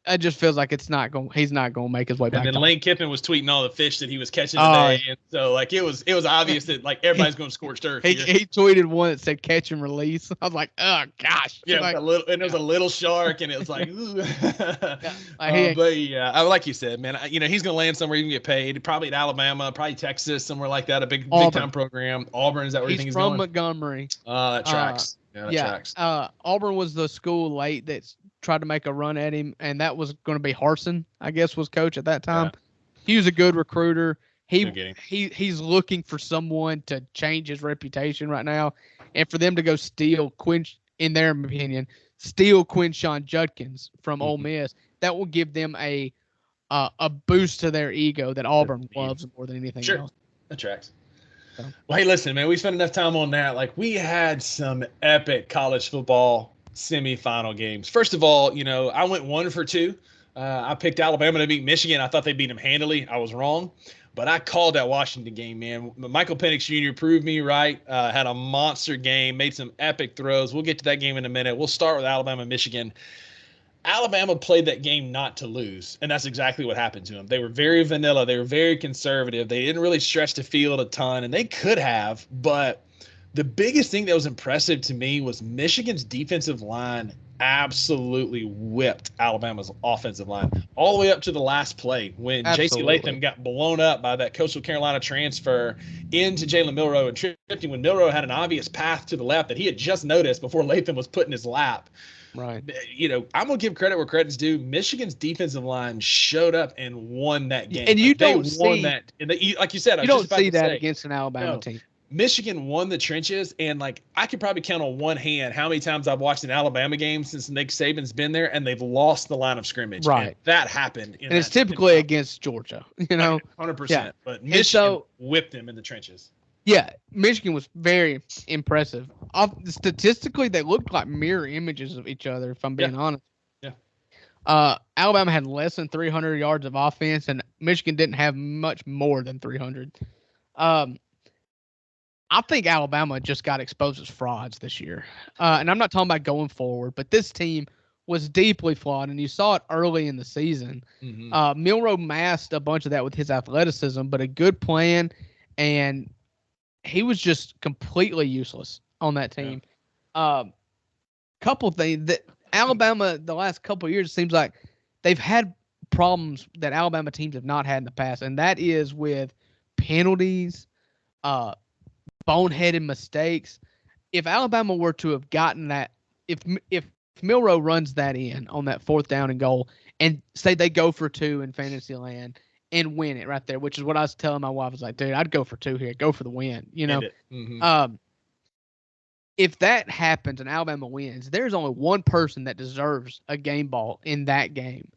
it just feels like he's not going to make his way back. And then Lane Kiffin was tweeting all the fish that he was catching today. And so, like, it was obvious that, like, everybody's going to scorch turf. He tweeted one that said catch and release. I was like, oh gosh. Yeah, like, there was a little shark, and it was like, ooh. But yeah, like you said, man, he's going to land somewhere he can get paid. Probably at Alabama, probably Texas, somewhere like that, a big time program. Auburn, is that where you think he's going? He's from Montgomery. That tracks. That tracks. Auburn was the school late that's tried to make a run at him, and that was going to be Harsin, I guess, was coach at that time. Yeah. He was a good recruiter. He's looking for someone to change his reputation right now, and for them to go steal in their opinion, Quinshon Judkins from Ole Miss, that will give them a boost to their ego that Auburn loves more than anything else. That tracks. So. Well, hey, listen, man, we spent enough time on that. Like, we had some epic college football semifinal games. First of all, I went 1 for 2. I picked Alabama to beat Michigan. I thought they beat them handily. I was wrong, but I called that Washington game, man. Michael Penix Jr. proved me right. Had a monster game, made some epic throws. We'll get to that game in a minute. We'll start with Alabama, Michigan. Alabama played that game not to lose, and that's exactly what happened to them. They were very vanilla. They were very conservative. They didn't really stretch the field a ton, and they could have, but the biggest thing that was impressive to me was Michigan's defensive line absolutely whipped Alabama's offensive line all the way up to the last play when J.C. Latham got blown up by that Coastal Carolina transfer into Jalen Milroe and tripped him when Milroe had an obvious path to the left that he had just noticed before Latham was put in his lap. Right. I'm going to give credit where credit's due. Michigan's defensive line showed up and won that game. And won that. And like you said, you don't see that against an Alabama team. Michigan won the trenches, and like I could probably count on one hand how many times I've watched an Alabama game since Nick Saban's been there, and they've lost the line of scrimmage. Right, and that happened. And it's typically against Georgia, 100%. Yeah. But Michigan whipped them in the trenches. Yeah, Michigan was very impressive. Statistically, they looked like mirror images of each other. If I'm being honest. Yeah. Alabama had less than 300 yards of offense, and Michigan didn't have much more than 300. I think Alabama just got exposed as frauds this year. And I'm not talking about going forward, but this team was deeply flawed, and you saw it early in the season. Mm-hmm. Milroe masked a bunch of that with his athleticism, but a good plan, and he was just completely useless on that team. Yeah. Couple things that Alabama the last couple of years, it seems like they've had problems that Alabama teams have not had in the past, and that is with penalties, boneheaded mistakes. if Alabama were to have gotten that, if Milroe runs that in on that 4th down and goal, and say they go for 2 in Fantasyland and win it right there, which is what I was telling my wife. I was like, dude, I'd go for 2 here, go for the win. If that happens and Alabama wins, there's only one person that deserves a game ball in that game,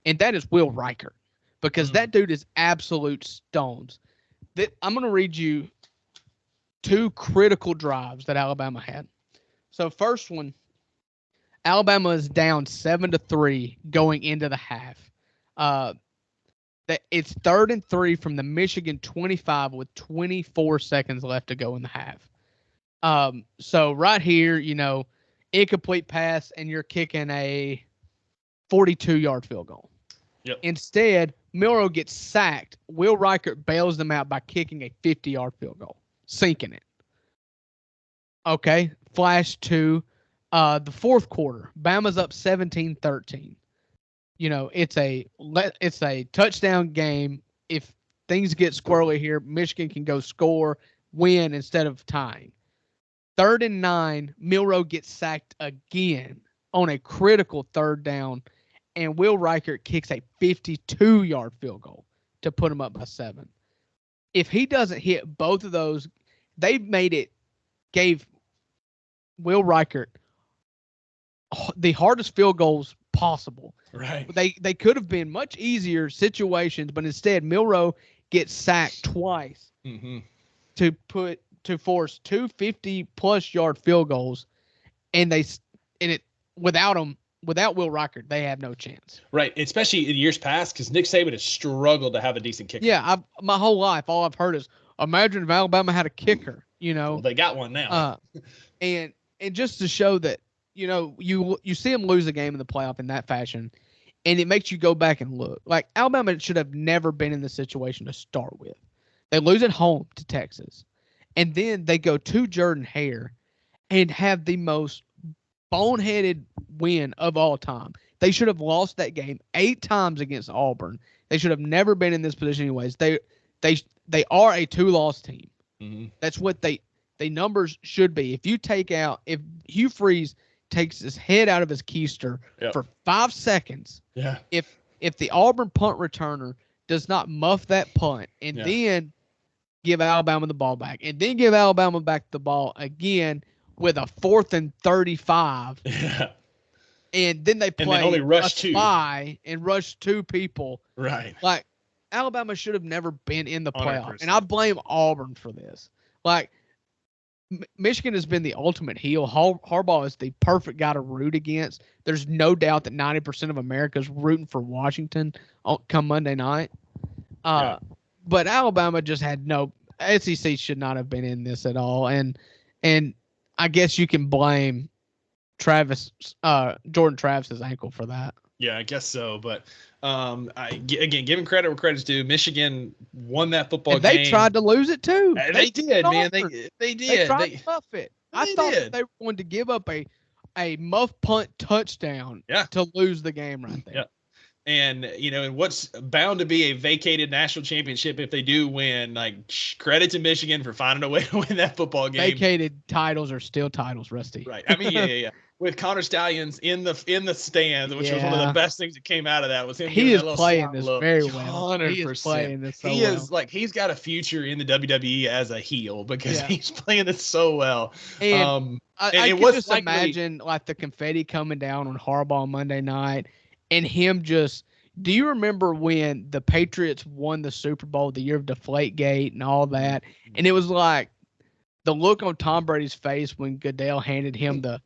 and that is Will Reichert, because that dude is absolute stones. I'm going to read you 2 critical drives that Alabama had. So first one, Alabama is down 7-3 going into the half. It's 3rd and 3 from the Michigan 25 with 24 seconds left to go in the half. So right here, incomplete pass, and you're kicking a 42-yard field goal. Yep. Instead, Milroe gets sacked. Will Reichert bails them out by kicking a 50-yard field goal, sinking it. Okay, flash to the 4th quarter. Bama's up 17-13. It's a touchdown game. If things get squirrely here, Michigan can go score, win instead of tying. 3rd and 9, Milroe gets sacked again on a critical 3rd down, and Will Reichert kicks a 52-yard field goal to put him up by 7. If he doesn't hit both of those, gave Will Reichert the hardest field goals possible. Right. They could have been much easier situations, but instead Milroe gets sacked twice to force 2 50-plus yard field goals, and without Will Reichert, they have no chance. Right, especially in years past, because Nick Saban has struggled to have a decent kicker. Yeah, my whole life, all I've heard is, imagine if Alabama had a kicker. Well, they got one now. And just to show that, you see them lose a game in the playoff in that fashion, and it makes you go back and look. Like, Alabama should have never been in this situation to start with. They lose at home to Texas, and then they go to Jordan-Hare and have the most boneheaded win of all time. They should have lost that game 8 times against Auburn. They should have never been in this position anyways. They are a 2-loss team. Mm-hmm. That's what they numbers should be. If Hugh Freeze takes his head out of his keister for 5 seconds, if the Auburn punt returner does not muff that punt and then give Alabama the ball back, and then give Alabama back the ball again with a 4th and 35, and then they play only rush spy and rush 2 people. Right. Like, Alabama should have never been in the playoff, and I blame Auburn for this. Like, Michigan has been the ultimate heel. Harbaugh is the perfect guy to root against. There's no doubt that 90% of America is rooting for Washington come Monday night. But Alabama just had SEC should not have been in this at all. And I guess you can blame Jordan Travis's ankle for that. Yeah, I guess so. But again, giving credit where credit's due, Michigan won that football game. They tried to lose it too. They did, man. They did. They tried to muff it. I thought that they were going to give up a muff punt touchdown to lose the game right there. Yeah. And, and what's bound to be a vacated national championship if they do win, like, credit to Michigan for finding a way to win that football game. Vacated titles are still titles, Rusty. Right. I mean, yeah. With Connor Stallions in the stands, which was one of the best things that came out of that, was him. He is playing this very well. 100%. He is playing this so he well. is like, he's got a future in the WWE as a heel because he's playing this so well. And I can just imagine like the confetti coming down on Harbaugh Monday night, and him just. Do you remember when the Patriots won the Super Bowl, the year of Deflategate and all that? And it was like the look on Tom Brady's face when Goodell handed him the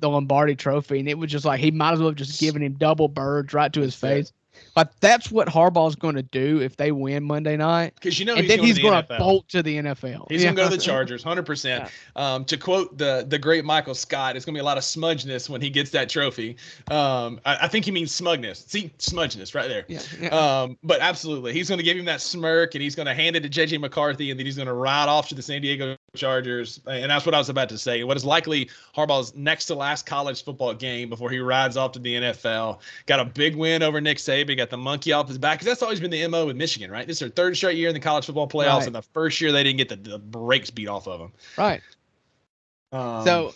Lombardi trophy, and it was just like he might as well have just given him double birds right to his face. Like, that's what Harbaugh's going to do if they win Monday night. Because and then he's going to bolt to the NFL. He's going to go to the Chargers, 100%. To quote the great Michael Scott, it's going to be a lot of smudgeness when he gets that trophy. I think he means smugness. See, smudgeness right there. But absolutely, he's going to give him that smirk, and he's going to hand it to J.J. McCarthy, and then he's going to ride off to the San Diego Chargers. And that's what I was about to say. What is likely Harbaugh's next to last college football game before he rides off to the NFL. Got a big win over Nick Saban. Got the monkey off his back, because that's always been the MO with Michigan, right? This is their 3rd straight year in the college football playoffs, and the first year they didn't get the brakes beat off of them. Right. So,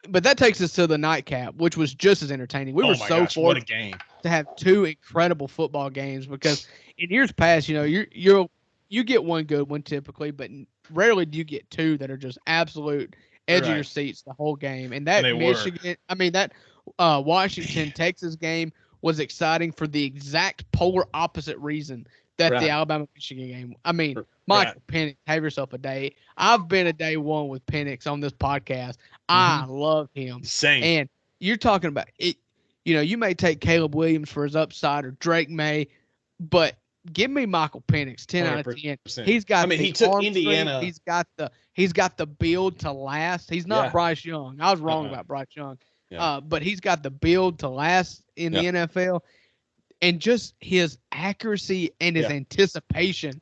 but that takes us to the nightcap, which was just as entertaining. We were my so gosh, what a fortunate game. to have two incredible football games because in years past, you get one good one typically, but rarely do you get two that are just absolute edge of your Right. seats the whole game. And And that they were. that Washington Texas game was exciting for the exact polar opposite reason that the Right. Alabama Michigan game. I mean, Right. Michael Penix, have yourself a day. I've been a day one with Penix on this podcast. I Mhm. love him. Same. And you're talking about it. You may take Caleb Williams for his upside or Drake May, but give me Michael Penix 10 out of 10. 100%. He's got I mean, the he took arm Indiana. strength. He's got the build to last. He's not Yeah. Bryce Young. I was wrong about Bryce Young. But he's got the build to last in the NFL. And just his accuracy and his anticipation.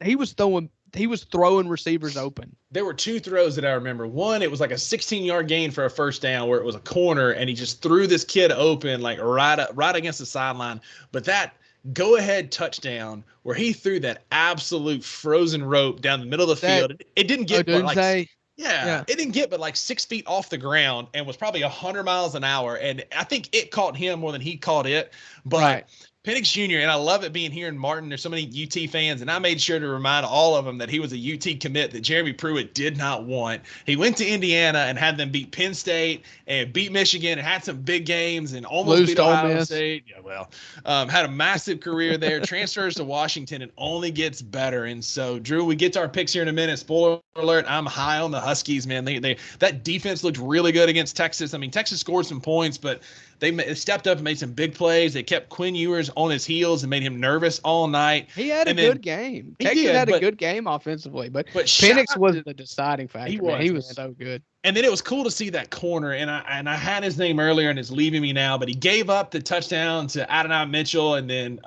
He was throwing receivers open. There were two throws that I remember. One, it was like a 16-yard gain for a first down where it was a corner, and he just threw this kid open like right against the sideline. But that go-ahead touchdown where he threw that absolute frozen rope down the middle of the field, it didn't get it didn't get but like 6 feet off the ground and was probably 100 miles an hour. And I think it caught him more than he caught it. But Penix Jr., and I love it being here in Martin. There's so many UT fans, and I made sure to remind all of them that he was a UT commit that Jeremy Pruitt did not want. He went to Indiana and had them beat Penn State and beat Michigan and had some big games and almost beat Ohio State. Yeah, well, had a massive career there, transfers to Washington, and only gets better. And so, Drew, we get to our picks here in a minute. Spoiler alert, I'm high on the Huskies, man. That defense looked really good against Texas. I mean, Texas scored some points, but they stepped up and made some big plays. They kept Quinn Ewers on his heels and made him nervous all night. He had a good game. Texas had a good game offensively, but Penix was the deciding factor. He was so good. And then it was cool to see that corner, and I had his name earlier, and it's leaving me now, but he gave up the touchdown to Adonai Mitchell, and then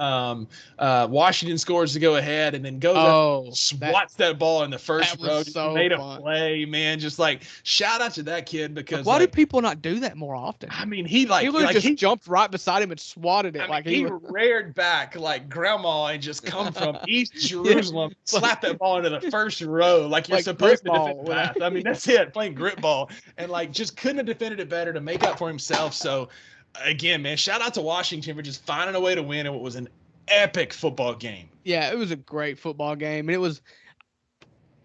Washington scores to go ahead, and then goes up, swats that ball in the first row. So made fun. A play, man. Just like shout out to that kid because why do people not do that more often? I mean, he jumped right beside him and swatted it. He reared back like grandma and just come from East Jerusalem, slap that ball into the first row like you're supposed to defend the pass. I mean, that's it, playing grip ball. And just couldn't have defended it better to make up for himself. So again, man, shout out to Washington for just finding a way to win in what was an epic football game. Yeah, it was a great football game. And it was,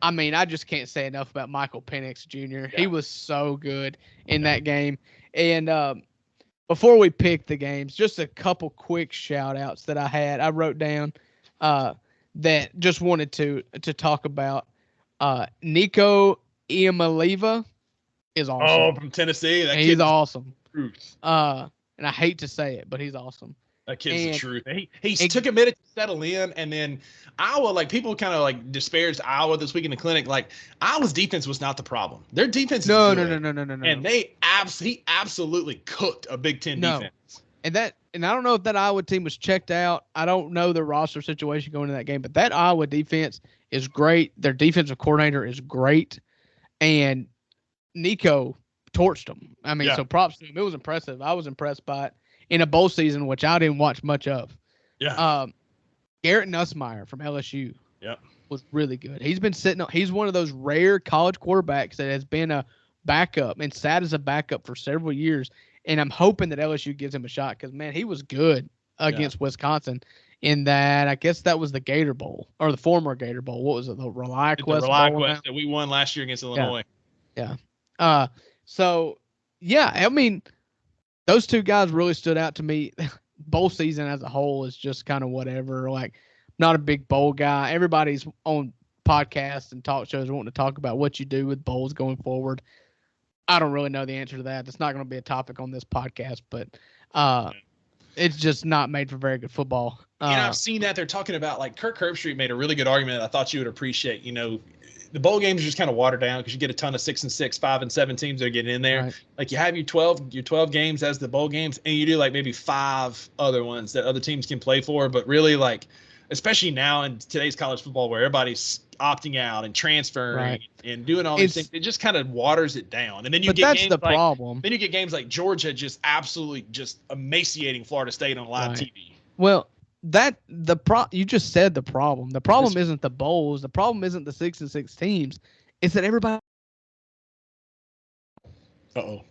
I mean, I just can't say enough about Michael Penix Jr. He was so good in that game. And before we pick the games, just a couple quick shout outs that I wrote down that just wanted to talk about. Nico Iamaleava is awesome. Oh, from Tennessee. He's awesome. And I hate to say it, but he's awesome. That kid's the truth. He took a minute to settle in, and then Iowa, people kind of disparaged Iowa this week in the clinic. Iowa's defense was not the problem. Their defense is good. No. And he absolutely cooked a Big Ten defense. And I don't know if that Iowa team was checked out. I don't know the roster situation going into that game, but that Iowa defense is great. Their defensive coordinator is great, and Nico torched them. I mean, so props to him. It was impressive. I was impressed by it in a bowl season, which I didn't watch much of. Yeah. Garrett Nussmeier from LSU. Yep. Was really good. He's one of those rare college quarterbacks that has been a backup and sat as a backup for several years. And I'm hoping that LSU gives him a shot because, man, he was good against Wisconsin in that. I guess that was the Gator Bowl or the former Gator Bowl. What was it? The ReliaQuest Bowl that we won last year against Illinois. Yeah. So, yeah, I mean, those two guys really stood out to me. Bowl season as a whole is just kind of whatever. Not a big bowl guy. Everybody's on podcasts and talk shows wanting to talk about what you do with bowls going forward. I don't really know the answer to that. It's not going to be a topic on this podcast, but it's just not made for very good football. I've seen that they're talking about Kirk Herbstreit made a really good argument that I thought you would appreciate. The bowl games are just kind of watered down because you get a ton of 6-6, 5-7 teams that are getting in there. Right. You have your 12 games as the bowl games, and you do maybe 5 other ones that other teams can play for. But really, especially now in today's college football where everybody's opting out and transferring and doing all these things, it just kind of waters it down. And then you get games problem. Then you get games like Georgia just absolutely just emaciating Florida State on live TV. Well, you just said the problem. The problem isn't the bowls. The problem isn't the 6-6 teams. It's that everybody Uh-oh.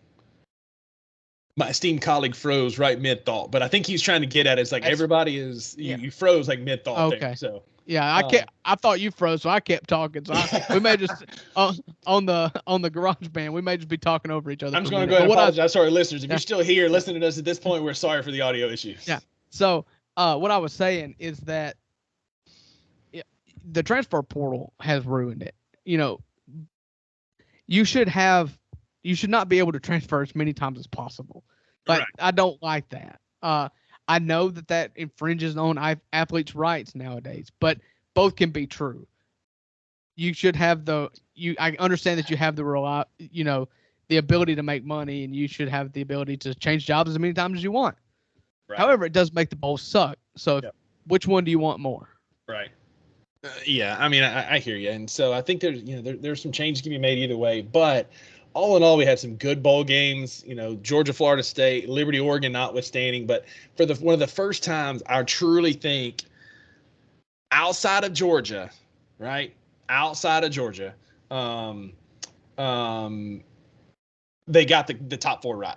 My esteemed colleague froze right mid-thought, but I think he's trying to get at it. It's like everybody is, you froze like mid-thought there. So yeah, I thought you froze, so I kept talking. So we may just on the garage band, we may just be talking over each other. I'm just going to go ahead and apologize to our listeners. If you're still here listening to us at this point, we're sorry for the audio issues. Yeah. So what I was saying is that the transfer portal has ruined it. You know, you should not be able to transfer as many times as possible. But right. I don't like that. I know that infringes on athletes' rights nowadays, but both can be true. You should have I understand that you have the ability to make money, and you should have the ability to change jobs as many times as you want. Right. However, it does make the bowl suck. So which one do you want more? Right. Yeah, I mean, I hear you. And so I think there's some changes can be made either way, but all in all, we had some good bowl games, Georgia, Florida State, Liberty, Oregon notwithstanding. But for one of the first times, I truly think outside of Georgia, right? Outside of Georgia, they got the top four right.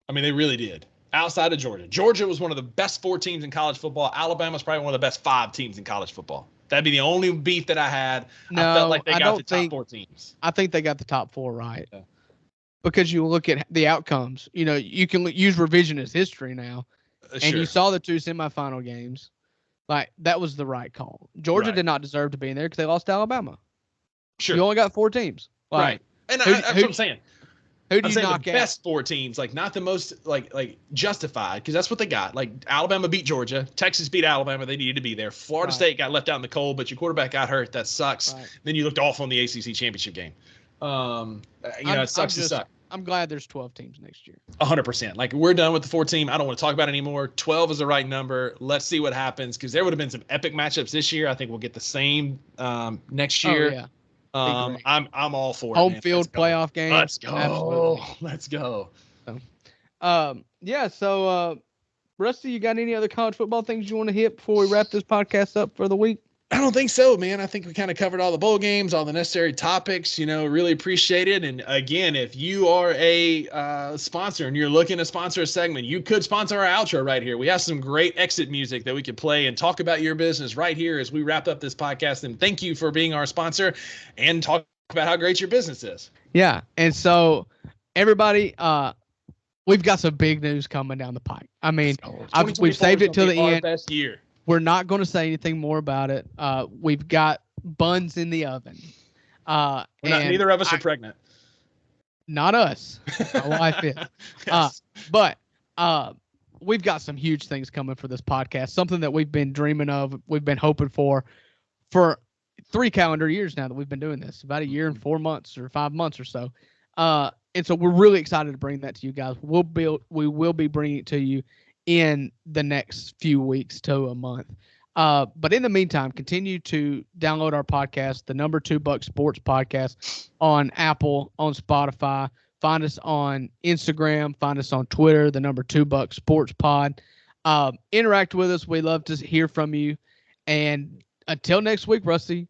I mean, they really did. Outside of Georgia. Georgia was one of the best 4 teams in college football. Alabama's probably one of the best 5 teams in college football. That'd be the only beef that I had. No, I felt like they got the top 4 teams. I think they got the top 4 right. Yeah. Because you look at the outcomes. You can use revisionist history now. And you saw the 2 semifinal games. Like, that was the right call. Georgia did not deserve to be in there because they lost to Alabama. Sure. You only got 4 teams. Like, right. And that's what I'm saying. Who do you knock out? The best 4 teams, like not the most like justified, because that's what they got. Like Alabama beat Georgia, Texas beat Alabama. They needed to be there. Florida State got left out in the cold, but your quarterback got hurt. That sucks. Right. Then you looked awful in the ACC championship game. It sucks to suck. I'm glad there's 12 teams next year. 100%. Like, we're done with the 4 team. I don't want to talk about it anymore. 12 is the right number. Let's see what happens, because there would have been some epic matchups this year. I think we'll get the same next year. Oh, yeah. I'm all for home field playoff games. Let's go. Absolutely. Let's go. So Rusty, you got any other college football things you want to hit before we wrap this podcast up for the week? I don't think so, man. I think we kind of covered all the bowl games, all the necessary topics, really appreciate it. And again, if you are a sponsor and you're looking to sponsor a segment, you could sponsor our outro right here. We have some great exit music that we could play and talk about your business right here as we wrap up this podcast. And thank you for being our sponsor and talk about how great your business is. Yeah. And so everybody, we've got some big news coming down the pike. I mean, we've saved it till the end. Best year. We're not going to say anything more about it. We've got buns in the oven. Neither of us are pregnant. Not us. My wife is. Yes. But we've got some huge things coming for this podcast. Something that we've been dreaming of. We've been hoping for 3 calendar years now that we've been doing this. About a year and 4 months or 5 months or so. And so we're really excited to bring that to you guys. We will be bringing it to you in the next few weeks to a month. But in the meantime, continue to download our podcast, the number 2 Buck Sports Podcast, on Apple, on Spotify. Find us on Instagram. Find us on Twitter, the number 2 Buck Sports Pod. Interact with us. We love to hear from you. And until next week, Rusty,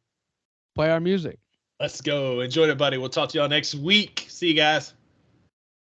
play our music. Let's go. Enjoy it, buddy. We'll talk to y'all next week. See you guys.